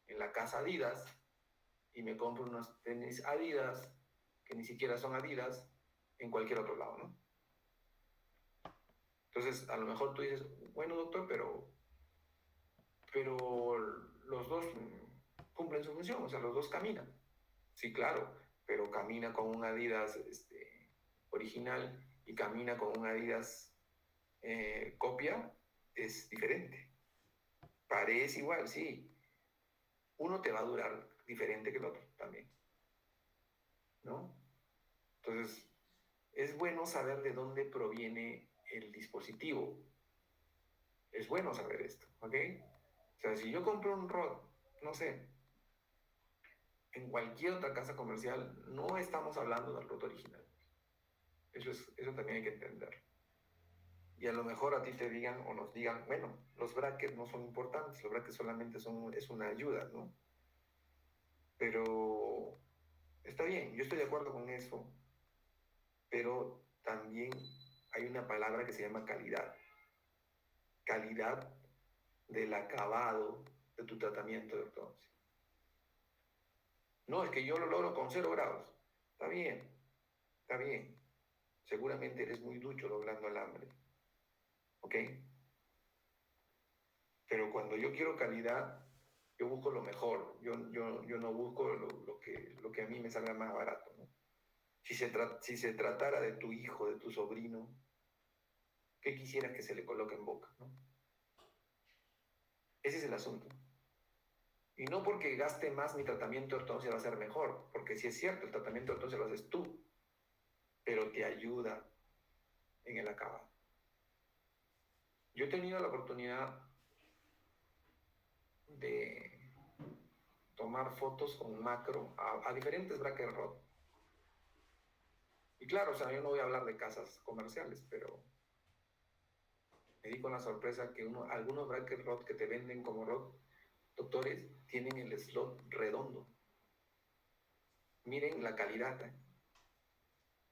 en la casa Adidas y me compro unos tenis Adidas que ni siquiera son Adidas en cualquier otro lado, ¿no? Entonces, a lo mejor tú dices, bueno, doctor, pero los dos cumplen su función, o sea, los dos caminan. Sí, claro, pero camina con un Adidas original y camina con un Adidas copia, es diferente. Parece igual, sí. Uno te va a durar diferente que el otro también, ¿no? Entonces, es bueno saber de dónde proviene el dispositivo. Es bueno saber esto, ¿ok? O sea, si yo compro un ROD, no sé, en cualquier otra casa comercial, no estamos hablando del ROD original. Eso también hay que entenderlo. Y a lo mejor a ti te digan o nos digan, bueno, los brackets no son importantes, los brackets solamente es una ayuda, ¿no? Pero está bien, yo estoy de acuerdo con eso, pero también hay una palabra que se llama calidad. Calidad del acabado de tu tratamiento de ortodoncia. No, es que yo lo logro con 0 grados. Está bien, está bien. Seguramente eres muy ducho doblando alambre. ¿Ok? Pero cuando yo quiero calidad, yo busco lo mejor. Yo no busco lo que a mí me salga más barato, ¿no? Si se tratara de tu hijo, de tu sobrino, ¿qué quisieras que se le coloque en boca, ¿no? Ese es el asunto. Y no porque gaste más mi tratamiento de ortodoncia va a ser mejor, porque si es cierto, el tratamiento de ortodoncia lo haces tú, pero te ayuda en el acabado. Yo he tenido la oportunidad de tomar fotos con macro a diferentes bracket rod. Y claro, o sea, yo no voy a hablar de casas comerciales, pero me di con la sorpresa que algunos bracket rod que te venden como rod, doctores, tienen el slot redondo. Miren la calidad,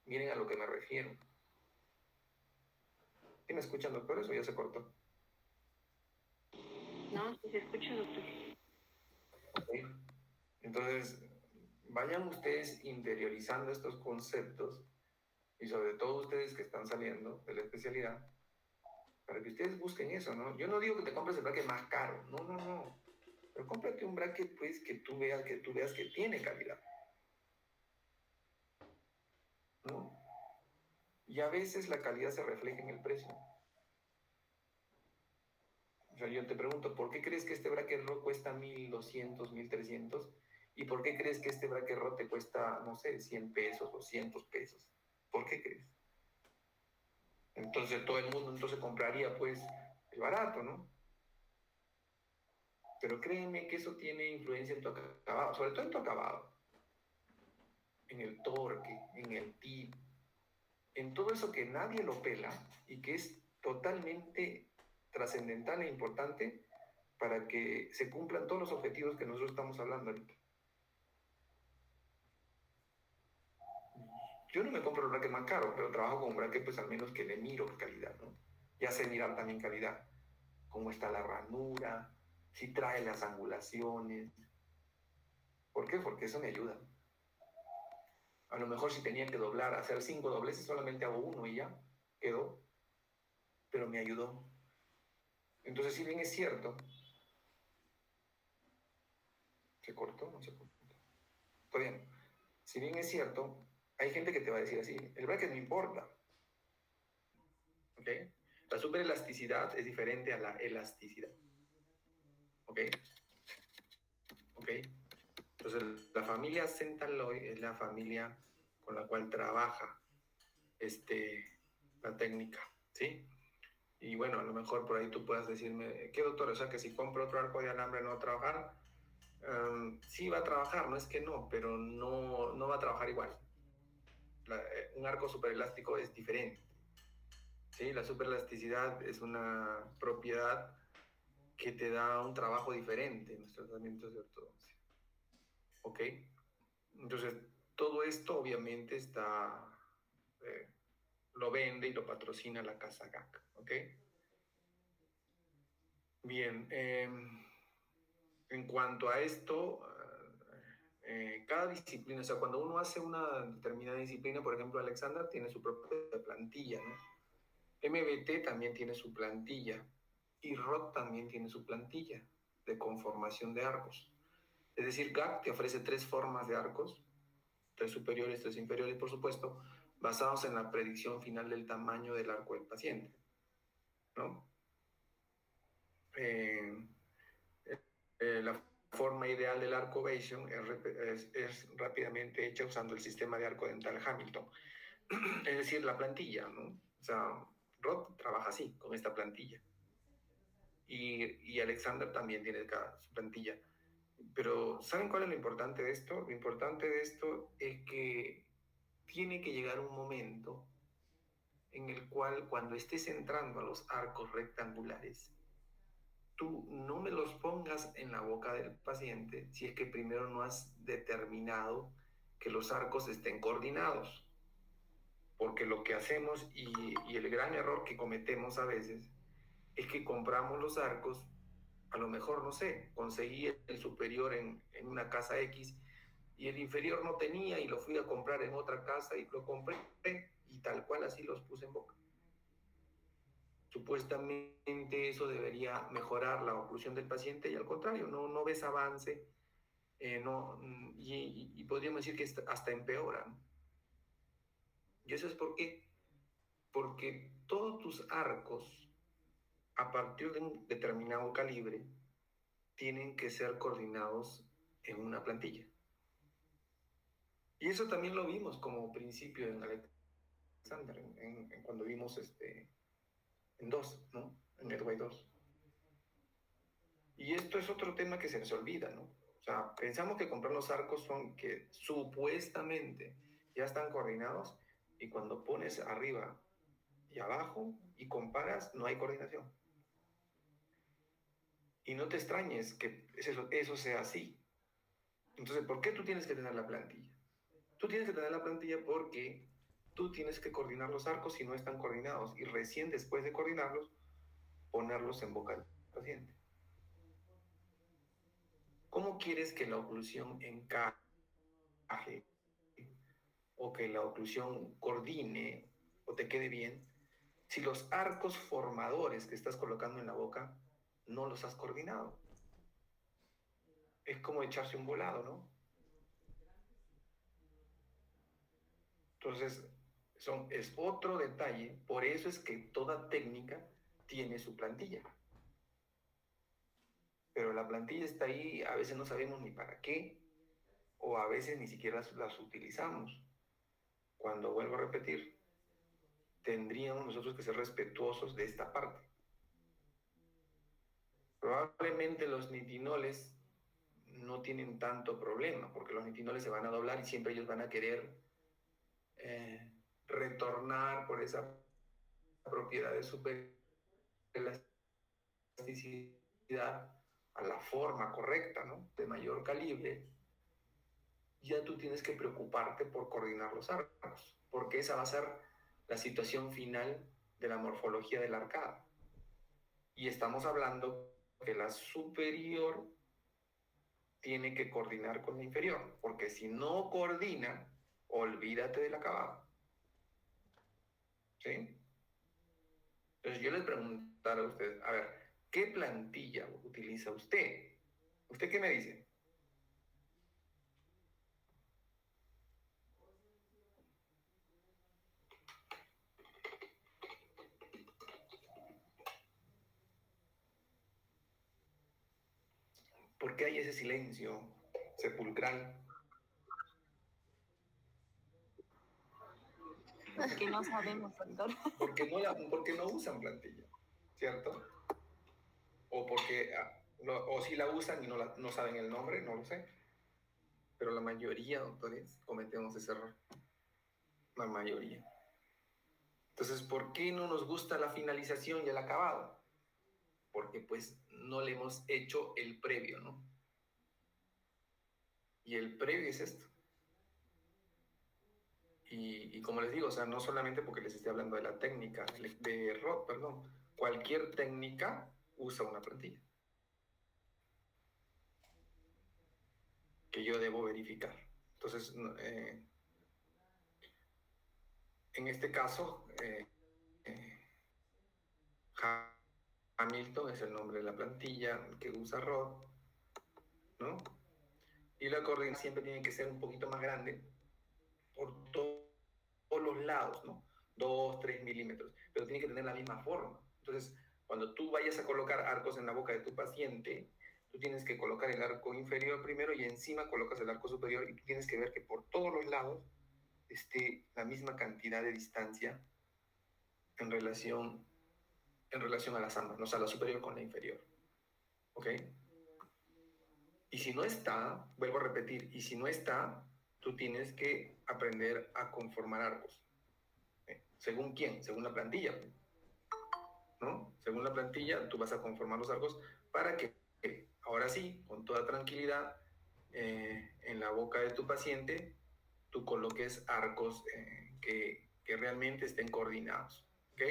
miren a lo que me refiero. ¿Sí me escuchan, doctores, o ya se cortó? No, sí se escucha, doctor. ¿Ok? Entonces, vayan ustedes interiorizando estos conceptos y sobre todo ustedes que están saliendo de la especialidad, para que ustedes busquen eso, ¿no? Yo no digo que te compres el bracket más caro, no, no, no. Pero cómprate un bracket, pues, que tú veas que tiene calidad, ¿no? Y a veces la calidad se refleja en el precio. O sea, yo te pregunto, ¿por qué crees que este bracket RO cuesta 1,200, 1,300? ¿Y por qué crees que este bracket RO te cuesta, no sé, 100 pesos, 200 pesos? ¿Por qué crees? Entonces todo el mundo entonces compraría, pues, el barato, ¿no? Pero créeme que eso tiene influencia en tu acabado, sobre todo en tu acabado, en el torque, en el tip, en todo eso que nadie lo pela y que es totalmente trascendental e importante para que se cumplan todos los objetivos que nosotros estamos hablando ahorita. Yo no me compro el bracket más caro, pero trabajo con un bracket pues al menos que le miro calidad, ¿no? Ya sé mirar también calidad, cómo está la ranura, si trae las angulaciones. ¿Por qué? Porque eso me ayuda. A lo mejor si tenía que doblar, hacer 5 dobleces, solamente hago uno y ya, quedó. Pero me ayudó. Entonces, si bien es cierto, ¿se cortó o no se cortó? Está bien. Si bien es cierto, hay gente que te va a decir así, el bracket no importa. ¿Ok? La superelasticidad es diferente a la elasticidad. ¿Ok? ¿Ok? Entonces, la familia Centaloy es la familia con la cual trabaja la técnica, ¿sí? Y bueno, a lo mejor por ahí tú puedas decirme, ¿qué doctor? O sea, que si compro otro arco de alambre no va a trabajar. Sí va a trabajar, no es que no, pero no va a trabajar igual. Un arco superelástico es diferente. ¿Sí? La superelasticidad es una propiedad que te da un trabajo diferente en los tratamientos de ortodoncia. ¿Ok? Entonces, todo esto obviamente lo vende y lo patrocina la casa GAC. ¿Ok? Bien. En cuanto a esto, cada disciplina, o sea, cuando uno hace una determinada disciplina, por ejemplo, Alexander tiene su propia plantilla, ¿no? MBT también tiene su plantilla y ROT también tiene su plantilla de conformación de arcos. Es decir, GAC te ofrece 3 formas de arcos, 3 superiores, 3 inferiores, por supuesto, basados en la predicción final del tamaño del arco del paciente, ¿no? La forma ideal del arco Ovation es rápidamente hecha usando el sistema de arco dental Hamilton, es decir, la plantilla, ¿no? O sea, Rod trabaja así, con esta plantilla. Y Alexander también tiene su plantilla. Pero ¿saben cuál es lo importante de esto? Lo importante de esto es que tiene que llegar un momento en el cual cuando estés entrando a los arcos rectangulares, tú no me los pongas en la boca del paciente si es que primero no has determinado que los arcos estén coordinados. Porque lo que hacemos y el gran error que cometemos a veces es que compramos los arcos, a lo mejor, no sé, conseguí el superior en una casa X y el inferior no tenía y lo fui a comprar en otra casa y lo compré y tal cual así los puse en boca. Supuestamente eso debería mejorar la oclusión del paciente y al contrario, no ves avance y podríamos decir que hasta empeora, ¿no? ¿Y eso es por qué? Porque todos tus arcos, a partir de un determinado calibre, tienen que ser coordinados en una plantilla. Y eso también lo vimos como principio en Alexander, cuando vimos en 2, ¿no? En Netway 2. Y esto es otro tema que se nos olvida, ¿no? O sea, pensamos que comprar los arcos son que supuestamente ya están coordinados y cuando pones arriba y abajo y comparas, no hay coordinación. Y no te extrañes que eso sea así. Entonces, ¿por qué tú tienes que tener la plantilla? Tú tienes que tener la plantilla porque tú tienes que coordinar los arcos si no están coordinados y recién después de coordinarlos, ponerlos en boca del paciente. ¿Cómo quieres que la oclusión encaje o que la oclusión coordine o te quede bien si los arcos formadores que estás colocando en la boca no los has coordinado? Es como echarse un volado, ¿no? Entonces, es otro detalle. Por eso es que toda técnica tiene su plantilla. Pero la plantilla está ahí, a veces no sabemos ni para qué, o a veces ni siquiera las utilizamos. Cuando vuelvo a repetir, tendríamos nosotros que ser respetuosos de esta parte. Probablemente los nitinoles no tienen tanto problema, porque los nitinoles se van a doblar y siempre ellos van a querer retornar por esa propiedad de superelasticidad a la forma correcta, ¿no? De mayor calibre. Ya tú tienes que preocuparte por coordinar los arcos, porque esa va a ser la situación final de la morfología de la arcada. Y estamos hablando que la superior tiene que coordinar con la inferior, porque si no coordina, olvídate del acabado. ¿Sí? Entonces yo les preguntaré a ustedes, a ver, ¿qué plantilla utiliza usted? ¿Usted qué me dice? ¿Por qué hay ese silencio sepulcral? Porque no sabemos, doctor. Porque no usan plantilla, ¿cierto? O porque, o si la usan y no saben el nombre, no lo sé. Pero la mayoría, doctores, cometemos ese error. La mayoría. Entonces, ¿por qué no nos gusta la finalización y el acabado? Porque pues no le hemos hecho el previo, ¿no? Y el previo es esto. Y como les digo, o sea, no solamente porque les esté hablando de la técnica, de ROD, perdón, cualquier técnica usa una plantilla que yo debo verificar. Entonces, en este caso, Hamilton es el nombre de la plantilla que usa ROD, ¿no? Y la coordinación siempre tiene que ser un poquito más grande por todos los lados, ¿no? 2, 3 milímetros, pero tiene que tener la misma forma. Entonces, cuando tú vayas a colocar arcos en la boca de tu paciente, tú tienes que colocar el arco inferior primero y encima colocas el arco superior y tú tienes que ver que por todos los lados esté la misma cantidad de distancia en relación a las ambas, ¿no? O sea, la superior con la inferior. ¿Ok? Y si no está, vuelvo a repetir, y si no está, tú tienes que aprender a conformar arcos. ¿Según quién? Según la plantilla, ¿no? Según la plantilla, tú vas a conformar los arcos para que ahora sí, con toda tranquilidad, en la boca de tu paciente, tú coloques arcos que realmente estén coordinados. ¿Ok?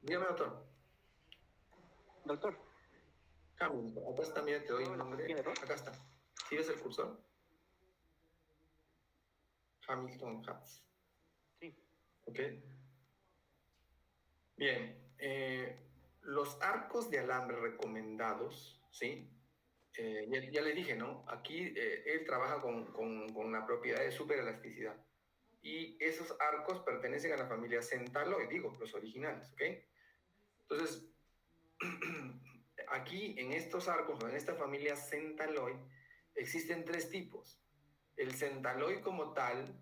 Dígame, doctor. Doctor, Hamilton, acá está, mira, te doy el nombre. ¿tiene error? Acá está. ¿Sí ves el cursor? Hamilton Hats. Sí. ¿Ok? Bien. Los arcos de alambre recomendados, ¿sí? Ya les dije, ¿no? Aquí él trabaja con la propiedad de superelasticidad. Y esos arcos pertenecen a la familia Centaloid, digo, los originales, ¿ok? Entonces, aquí en estos arcos, o en esta familia Centaloid, existen tres tipos. El Centaloid como tal,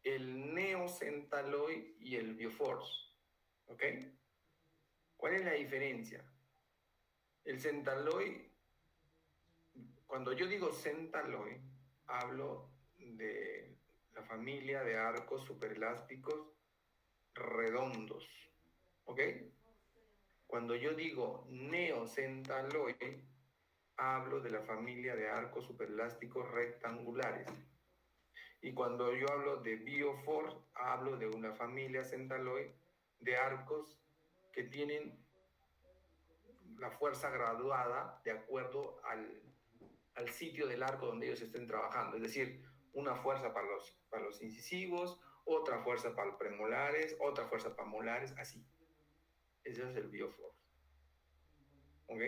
el Neocentaloid y el Bioforce, ¿ok? ¿Cuál es la diferencia? El Centaloid, cuando yo digo Centaloid, hablo de la familia de arcos superelásticos redondos, ¿ok? Cuando yo digo neocentaloid, hablo de la familia de arcos superelásticos rectangulares. Y cuando yo hablo de Bioforce, hablo de una familia centaloid de arcos que tienen la fuerza graduada de acuerdo al sitio del arco donde ellos estén trabajando. Es decir, una fuerza para los incisivos, otra fuerza para los premolares, otra fuerza para molares, así. Ese es el bioforce. ¿Ok?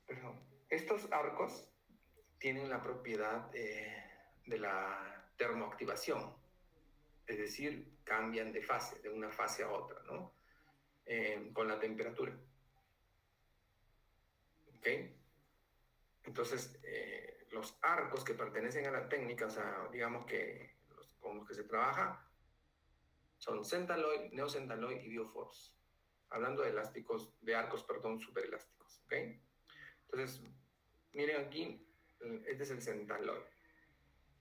Pero estos arcos tienen la propiedad de la termoactivación, es decir, cambian de fase, de una fase a otra, ¿no? Con la temperatura. ¿Ok? Entonces, los arcos que pertenecen a la técnica, o sea, digamos que con los que se trabaja, son Centaloid, Neocentaloid y Bioforce. Hablando de elásticos, de arcos, perdón, superelásticos, ¿ok? Entonces, miren aquí, este es el Centaloid.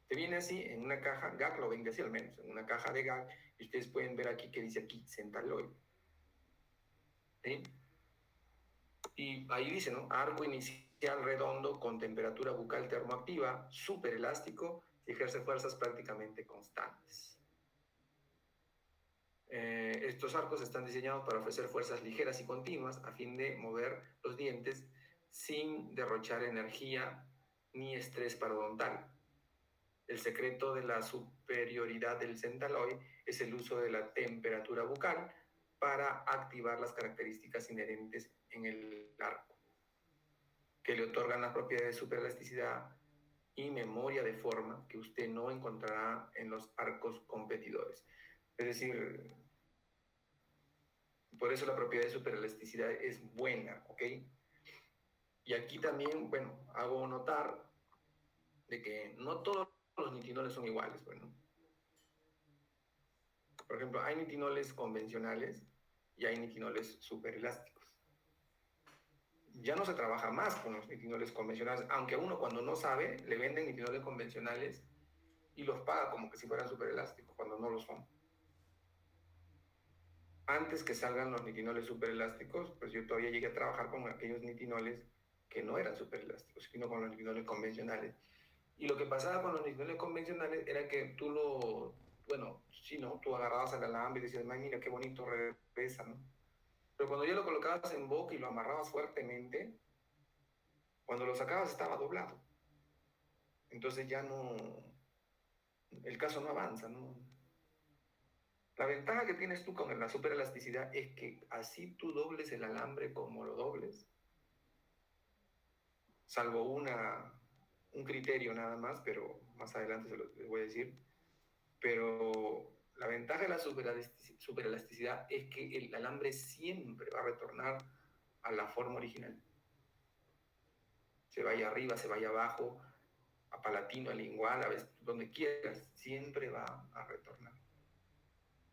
Te viene así en una caja, GAC lo vende así al menos, en una caja de GAC, y ustedes pueden ver aquí que dice aquí Centaloid. ¿Sí? Y ahí dice, ¿no? Arco inicial redondo con temperatura bucal termoactiva, súper elástico y ejerce fuerzas prácticamente constantes. Estos arcos están diseñados para ofrecer fuerzas ligeras y continuas a fin de mover los dientes sin derrochar energía ni estrés parodontal. El secreto de la superioridad del Centaloid es el uso de la temperatura bucal para activar las características inherentes en el arco, que le otorgan las propiedades de superelasticidad y memoria de forma que usted no encontrará en los arcos competidores. Es decir, por eso la propiedad de superelasticidad es buena, ¿ok? Y aquí también, bueno, hago notar de que no todos los nitinoles son iguales, bueno. Por ejemplo, hay nitinoles convencionales y hay nitinoles superelásticos. Ya no se trabaja más con los nitinoles convencionales, aunque a uno cuando no sabe le venden nitinoles convencionales y los paga como que si fueran superelásticos, cuando no lo son. Antes que salgan los nitinoles superelásticos, pues yo todavía llegué a trabajar con aquellos nitinoles que no eran superelásticos, sino con los nitinoles convencionales. Y lo que pasaba con los nitinoles convencionales era que tú tú agarrabas al alambre y decías, mira qué bonito regresa, ¿no? Pero cuando ya lo colocabas en boca y lo amarrabas fuertemente, cuando lo sacabas estaba doblado. Entonces ya no, el caso no avanza, ¿no? La ventaja que tienes tú con la superelasticidad es que así tú dobles el alambre como lo dobles, salvo un criterio nada más, pero más adelante les voy a decir. Pero la ventaja de la superelasticidad es que el alambre siempre va a retornar a la forma original. Se vaya arriba, se vaya abajo, a palatino, a lingual, a veces, donde quieras, siempre va a retornar.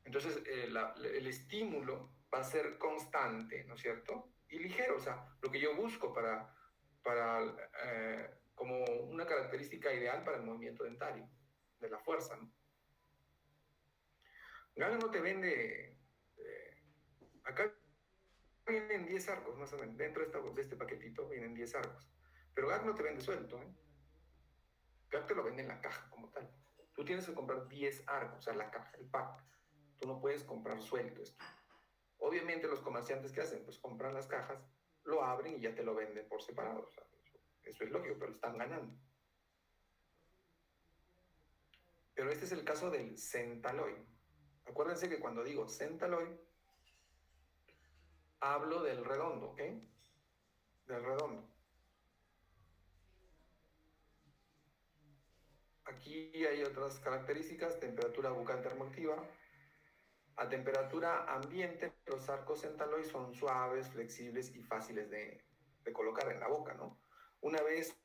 Entonces, el estímulo va a ser constante, ¿no es cierto? Y ligero, o sea, lo que yo busco como una característica ideal para el movimiento dentario, de la fuerza, ¿no? Galo no te vende, acá vienen 10 arcos, más o menos, dentro de este paquetito vienen 10 arcos, pero GAC no te vende suelto, ¿eh? GAC te lo vende en la caja como tal. Tú tienes que comprar 10 arcos, o sea, la caja, el pack. Tú no puedes comprar suelto esto. Obviamente los comerciantes que hacen, pues compran las cajas, lo abren y ya te lo venden por separado. O sea, eso es lógico, pero están ganando. Pero este es el caso del Centaloid. Acuérdense que cuando digo Centaloid, hablo del redondo, ¿ok? Del redondo. Aquí hay otras características, temperatura bucal termoactiva. A temperatura ambiente, los arcos Centaloid son suaves, flexibles y fáciles de colocar en la boca, ¿no? Una vez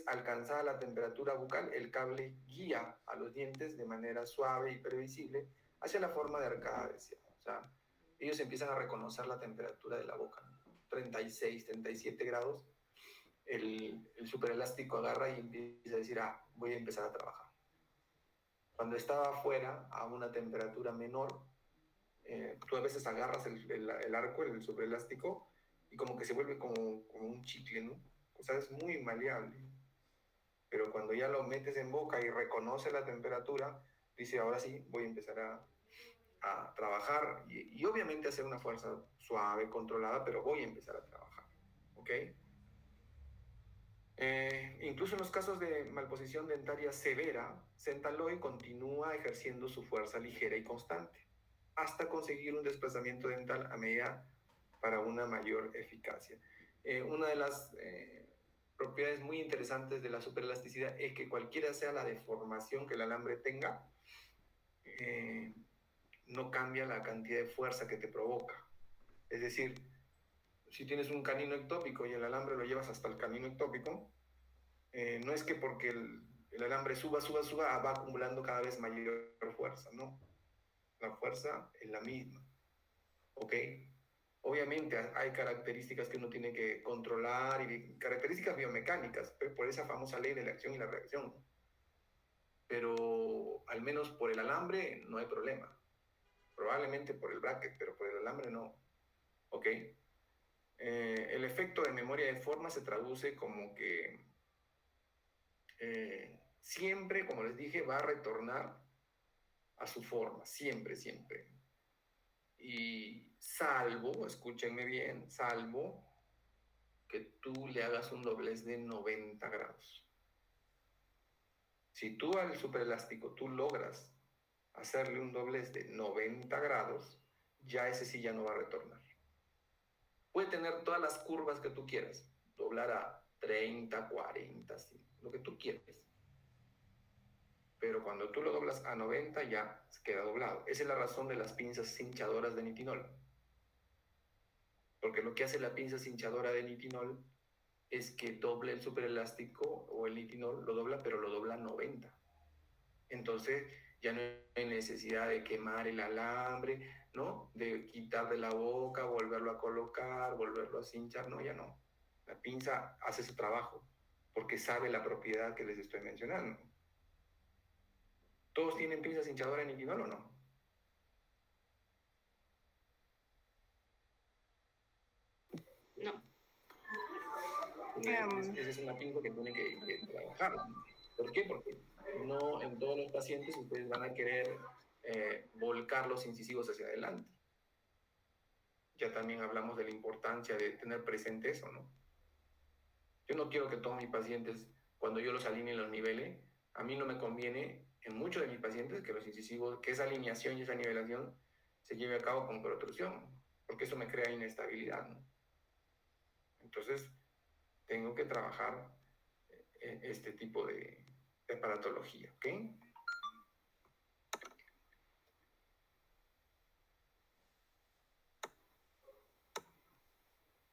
alcanzada la temperatura bucal, el cable guía a los dientes de manera suave y previsible hacia la forma de arcada deseada. O sea, ellos empiezan a reconocer la temperatura de la boca, ¿no? 36, 37 grados. El superelástico agarra y empieza a decir, voy a empezar a trabajar. Cuando estaba afuera, a una temperatura menor, tú a veces agarras el arco, el superelástico, y como que se vuelve como un chicle, ¿no? O sea, es muy maleable. Pero cuando ya lo metes en boca y reconoce la temperatura, dice, ahora sí, voy a empezar a trabajar y obviamente hacer una fuerza suave, controlada, pero voy a empezar a trabajar, ¿ok? Incluso en los casos de malposición dentaria severa, Centaloy continúa ejerciendo su fuerza ligera y constante hasta conseguir un desplazamiento dental a medida para una mayor eficacia. Una de las propiedades muy interesantes de la superelasticidad es que cualquiera sea la deformación que el alambre tenga, no cambia la cantidad de fuerza que te provoca. Es decir, si tienes un canino ectópico y el alambre lo llevas hasta el canino ectópico, no es que porque el alambre suba, va acumulando cada vez mayor fuerza, no. La fuerza es la misma, ¿ok? Obviamente hay características que uno tiene que controlar y características biomecánicas, por esa famosa ley de la acción y la reacción. Pero al menos por el alambre no hay problema. Probablemente por el bracket, pero por el alambre no, ¿ok? El efecto de memoria de forma se traduce como que siempre, como les dije, va a retornar a su forma, siempre, siempre. Y salvo, escúchenme bien, salvo que tú le hagas un doblez de 90 grados. Si tú al superelástico tú logras hacerle un doblez de 90 grados, ya ese sí ya no va a retornar. Puede tener todas las curvas que tú quieras, doblar a 30, 40, sí, lo que tú quieras. Pero cuando tú lo doblas a 90 ya se queda doblado. Esa es la razón de las pinzas cinchadoras de nitinol. Porque lo que hace la pinza cinchadora de nitinol es que doble el superelástico o el nitinol, lo dobla, pero lo dobla a 90. Entonces ya no hay necesidad de quemar el alambre, ¿no? De quitar de la boca, volverlo a colocar, volverlo a cinchar, no, ya no. La pinza hace su trabajo porque sabe la propiedad que les estoy mencionando. ¿Todos tienen pinza cinchadora en nitinol o no? No. Esa es una pinza que tiene que trabajar. ¿Por qué? Porque no en todos los pacientes ustedes van a querer volcar los incisivos hacia adelante. Ya también hablamos de la importancia de tener presente eso, ¿no? Yo no quiero que todos mis pacientes, cuando yo los alinee los niveles, a mí no me conviene en muchos de mis pacientes que los incisivos, que esa alineación y esa nivelación se lleve a cabo con protrusión, porque eso me crea inestabilidad, ¿no? Entonces, tengo que trabajar este tipo de aparatología, ¿ok?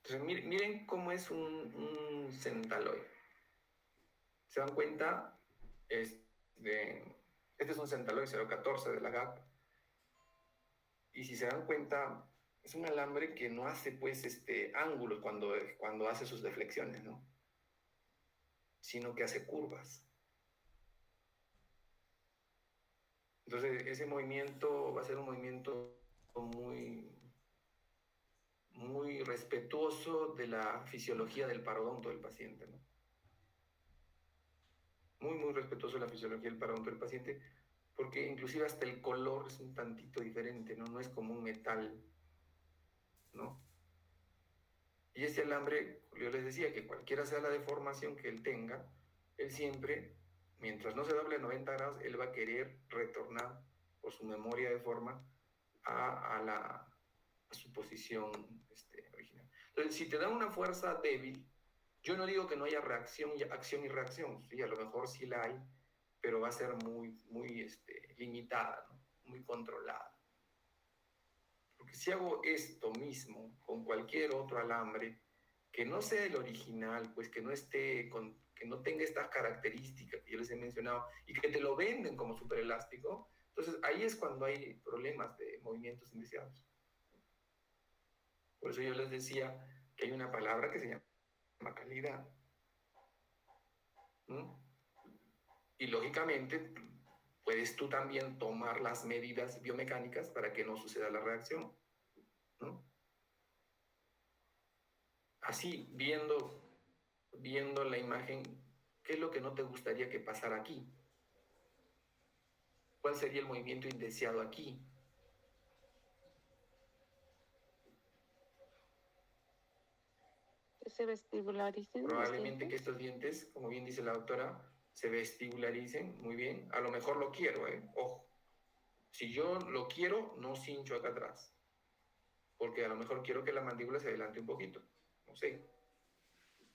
Entonces, miren cómo es un centaloide. ¿Se dan cuenta? Este es un centaloide 014 de la GAP. Y si se dan cuenta, es un alambre que no hace pues ángulos cuando hace sus deflexiones, ¿no? Sino que hace curvas. Entonces, ese movimiento va a ser un movimiento muy, muy respetuoso de la fisiología del parodonto del paciente, ¿no? Muy, muy respetuoso de la fisiología del parodonto del paciente, porque inclusive hasta el color es un tantito diferente, ¿no? No es como un metal, ¿no? Y ese alambre, yo les decía que cualquiera sea la deformación que él tenga, él siempre, mientras no se doble 90 grados, él va a querer retornar por su memoria de forma a su posición original. Entonces, si te da una fuerza débil, yo no digo que no haya acción y reacción, sí, a lo mejor sí la hay, pero va a ser muy, muy limitada, ¿no? Muy controlada. Porque si hago esto mismo con cualquier otro alambre, que no sea el original, pues que no que no tenga estas características que yo les he mencionado y que te lo venden como súper elástico, entonces ahí es cuando hay problemas de movimientos indeseados. Por eso yo les decía que hay una palabra que se llama calidad. ¿No? Y lógicamente puedes tú también tomar las medidas biomecánicas para que no suceda la reacción, ¿no? Así, viendo la imagen, ¿qué es lo que no te gustaría que pasara aquí? ¿Cuál sería el movimiento indeseado aquí? se vestibularicen. Probablemente que estos dientes, como bien dice la doctora, se vestibularicen muy bien. A lo mejor lo quiero, ojo. Si yo lo quiero, no cincho acá atrás. Porque a lo mejor quiero que la mandíbula se adelante un poquito. No sé.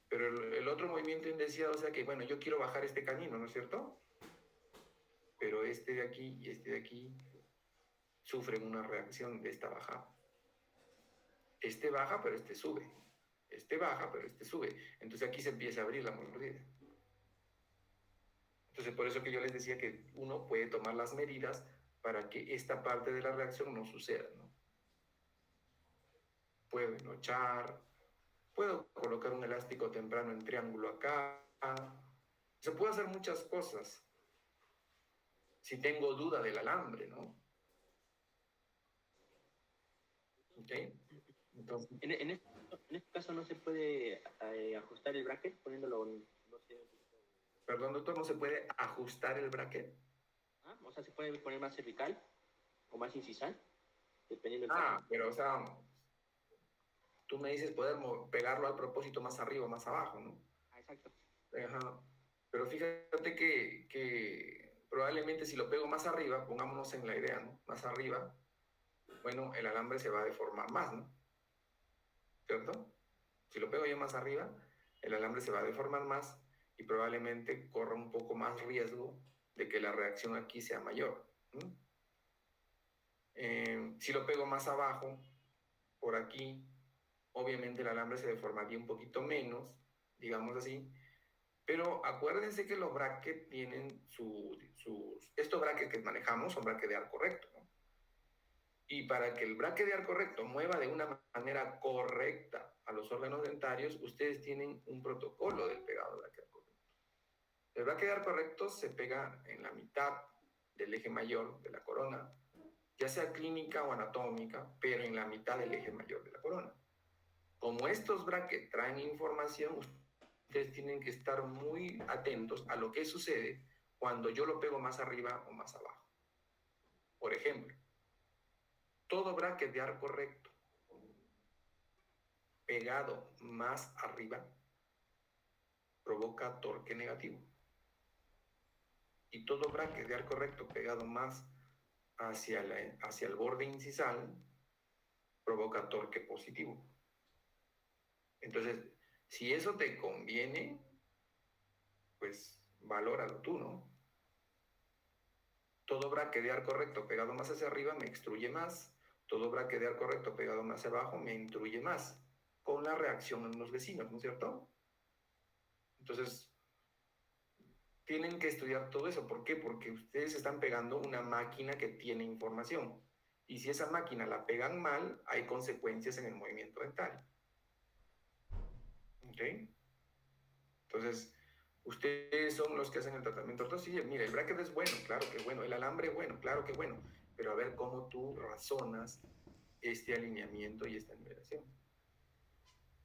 Pero el otro movimiento indeseado, o sea que, bueno, yo quiero bajar este canino, ¿no es cierto? Pero este de aquí y este de aquí sufren una reacción de esta bajada. Este baja, pero este sube. Este baja, pero este sube. Entonces aquí se empieza a abrir la mordida. Entonces por eso que yo les decía que uno puede tomar las medidas para que esta parte de la reacción no suceda, ¿no? Puedo enochar, puedo colocar un elástico temprano en triángulo acá. Se puede hacer muchas cosas. Si tengo duda del alambre, ¿no? ¿Ok? Entonces, en este caso no se puede ajustar el bracket poniéndolo, no sé. perdón, doctor, ¿no se puede ajustar el bracket? O sea, se puede poner más cervical o más incisal, dependiendo del caso. Pero o sea, tú me dices poder pegarlo al propósito más arriba o más abajo, ¿no? Exacto. Ajá. Pero fíjate que probablemente si lo pego más arriba, pongámonos en la idea, ¿no? Más arriba, bueno, el alambre se va a deformar más, ¿no? ¿Cierto? Si lo pego yo más arriba, el alambre se va a deformar más y probablemente corra un poco más riesgo de que la reacción aquí sea mayor. Si lo pego más abajo, por aquí, obviamente el alambre se deformaría un poquito menos, digamos así, pero acuérdense que los brackets tienen estos brackets que manejamos son brackets de arco recto, ¿no? Y para que el bracket de arco recto mueva de una manera correcta a los órganos dentarios, ustedes tienen un protocolo del pegado de bracket de arco recto. El bracket de arco recto se pega en la mitad del eje mayor de la corona, ya sea clínica o anatómica, pero en la mitad del eje mayor de la corona. Como estos brackets traen información, ustedes tienen que estar muy atentos a lo que sucede cuando yo lo pego más arriba o más abajo. Por ejemplo, todo bracket de arco recto pegado más arriba provoca torque negativo. Y todo bracket de arco recto pegado más hacia el borde incisal provoca torque positivo. Entonces, si eso te conviene, pues valóralo tú, ¿no? Todo bracket de arco recto pegado más hacia arriba me extruye más. Todo bracket de arco recto pegado más hacia abajo me intruye más. Con la reacción en los vecinos, ¿no es cierto? Entonces, tienen que estudiar todo eso. ¿Por qué? Porque ustedes están pegando una máquina que tiene información. Y si esa máquina la pegan mal, hay consecuencias en el movimiento dental. ¿Ok? Entonces, ustedes son los que hacen el tratamiento ortodóntico. Sí, mira, el bracket es bueno, claro que bueno. El alambre es bueno, claro que bueno. Pero a ver cómo tú razonas este alineamiento y esta nivelación.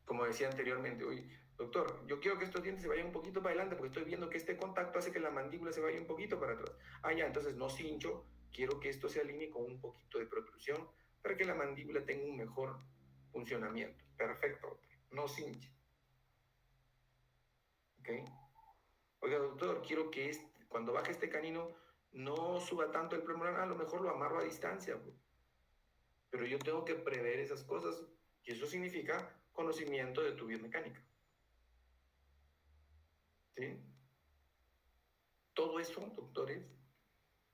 Como decía anteriormente, oye, doctor, yo quiero que estos dientes se vayan un poquito para adelante porque estoy viendo que este contacto hace que la mandíbula se vaya un poquito para atrás. Ya, entonces no cincho, quiero que esto se alinee con un poquito de protrusión para que la mandíbula tenga un mejor funcionamiento. Perfecto, doctor. No cinche. ¿Ok? Oiga, doctor, quiero que cuando baje este canino no suba tanto el premolar, a lo mejor lo amarro a distancia. Pero yo tengo que prever esas cosas y eso significa conocimiento de tu biomecánica. ¿Sí? Todo eso, doctores,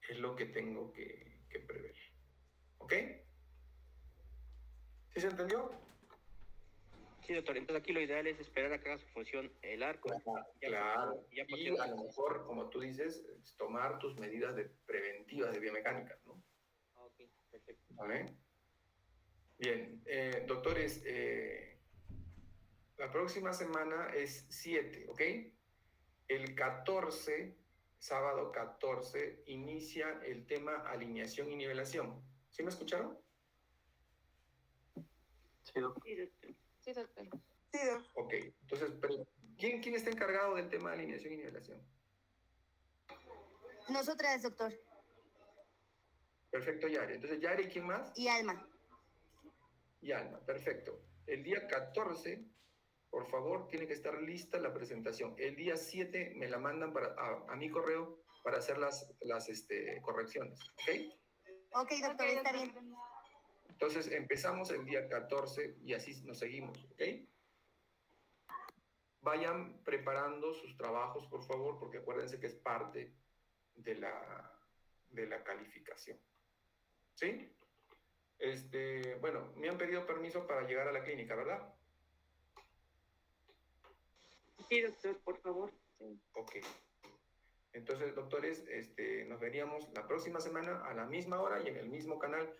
es lo que tengo que prever. ¿Ok? ¿Sí se entendió? Sí, doctor. Entonces aquí lo ideal es esperar a que haga su función el arco. Claro. Y a lo mejor, como tú dices, tomar tus medidas preventivas de biomecánica, ¿no? Ok, perfecto. ¿Vale? Bien. Doctores, la próxima semana es 7, ¿ok? El 14, sábado 14, inicia el tema alineación y nivelación. ¿Sí me escucharon? Sí, doctor. Sí, doctor. Sí, doctor. Ok, entonces, ¿quién está encargado del tema de alineación y nivelación? Nosotras, doctor. Perfecto, Yari. Entonces, Yari, ¿quién más? Y Alma. Y Alma, perfecto. El día 14 por favor, tiene que estar lista la presentación. El día 7 me la mandan a mi correo para hacer las correcciones. ¿Ok? Ok, doctor, está bien. Entonces empezamos el día 14 y así nos seguimos. ¿Ok? Vayan preparando sus trabajos, por favor, porque acuérdense que es parte de la calificación. ¿Sí? Bueno, me han pedido permiso para llegar a la clínica, ¿verdad? Sí, doctor, por favor. Ok. Entonces, doctores, nos veríamos la próxima semana a la misma hora y en el mismo canal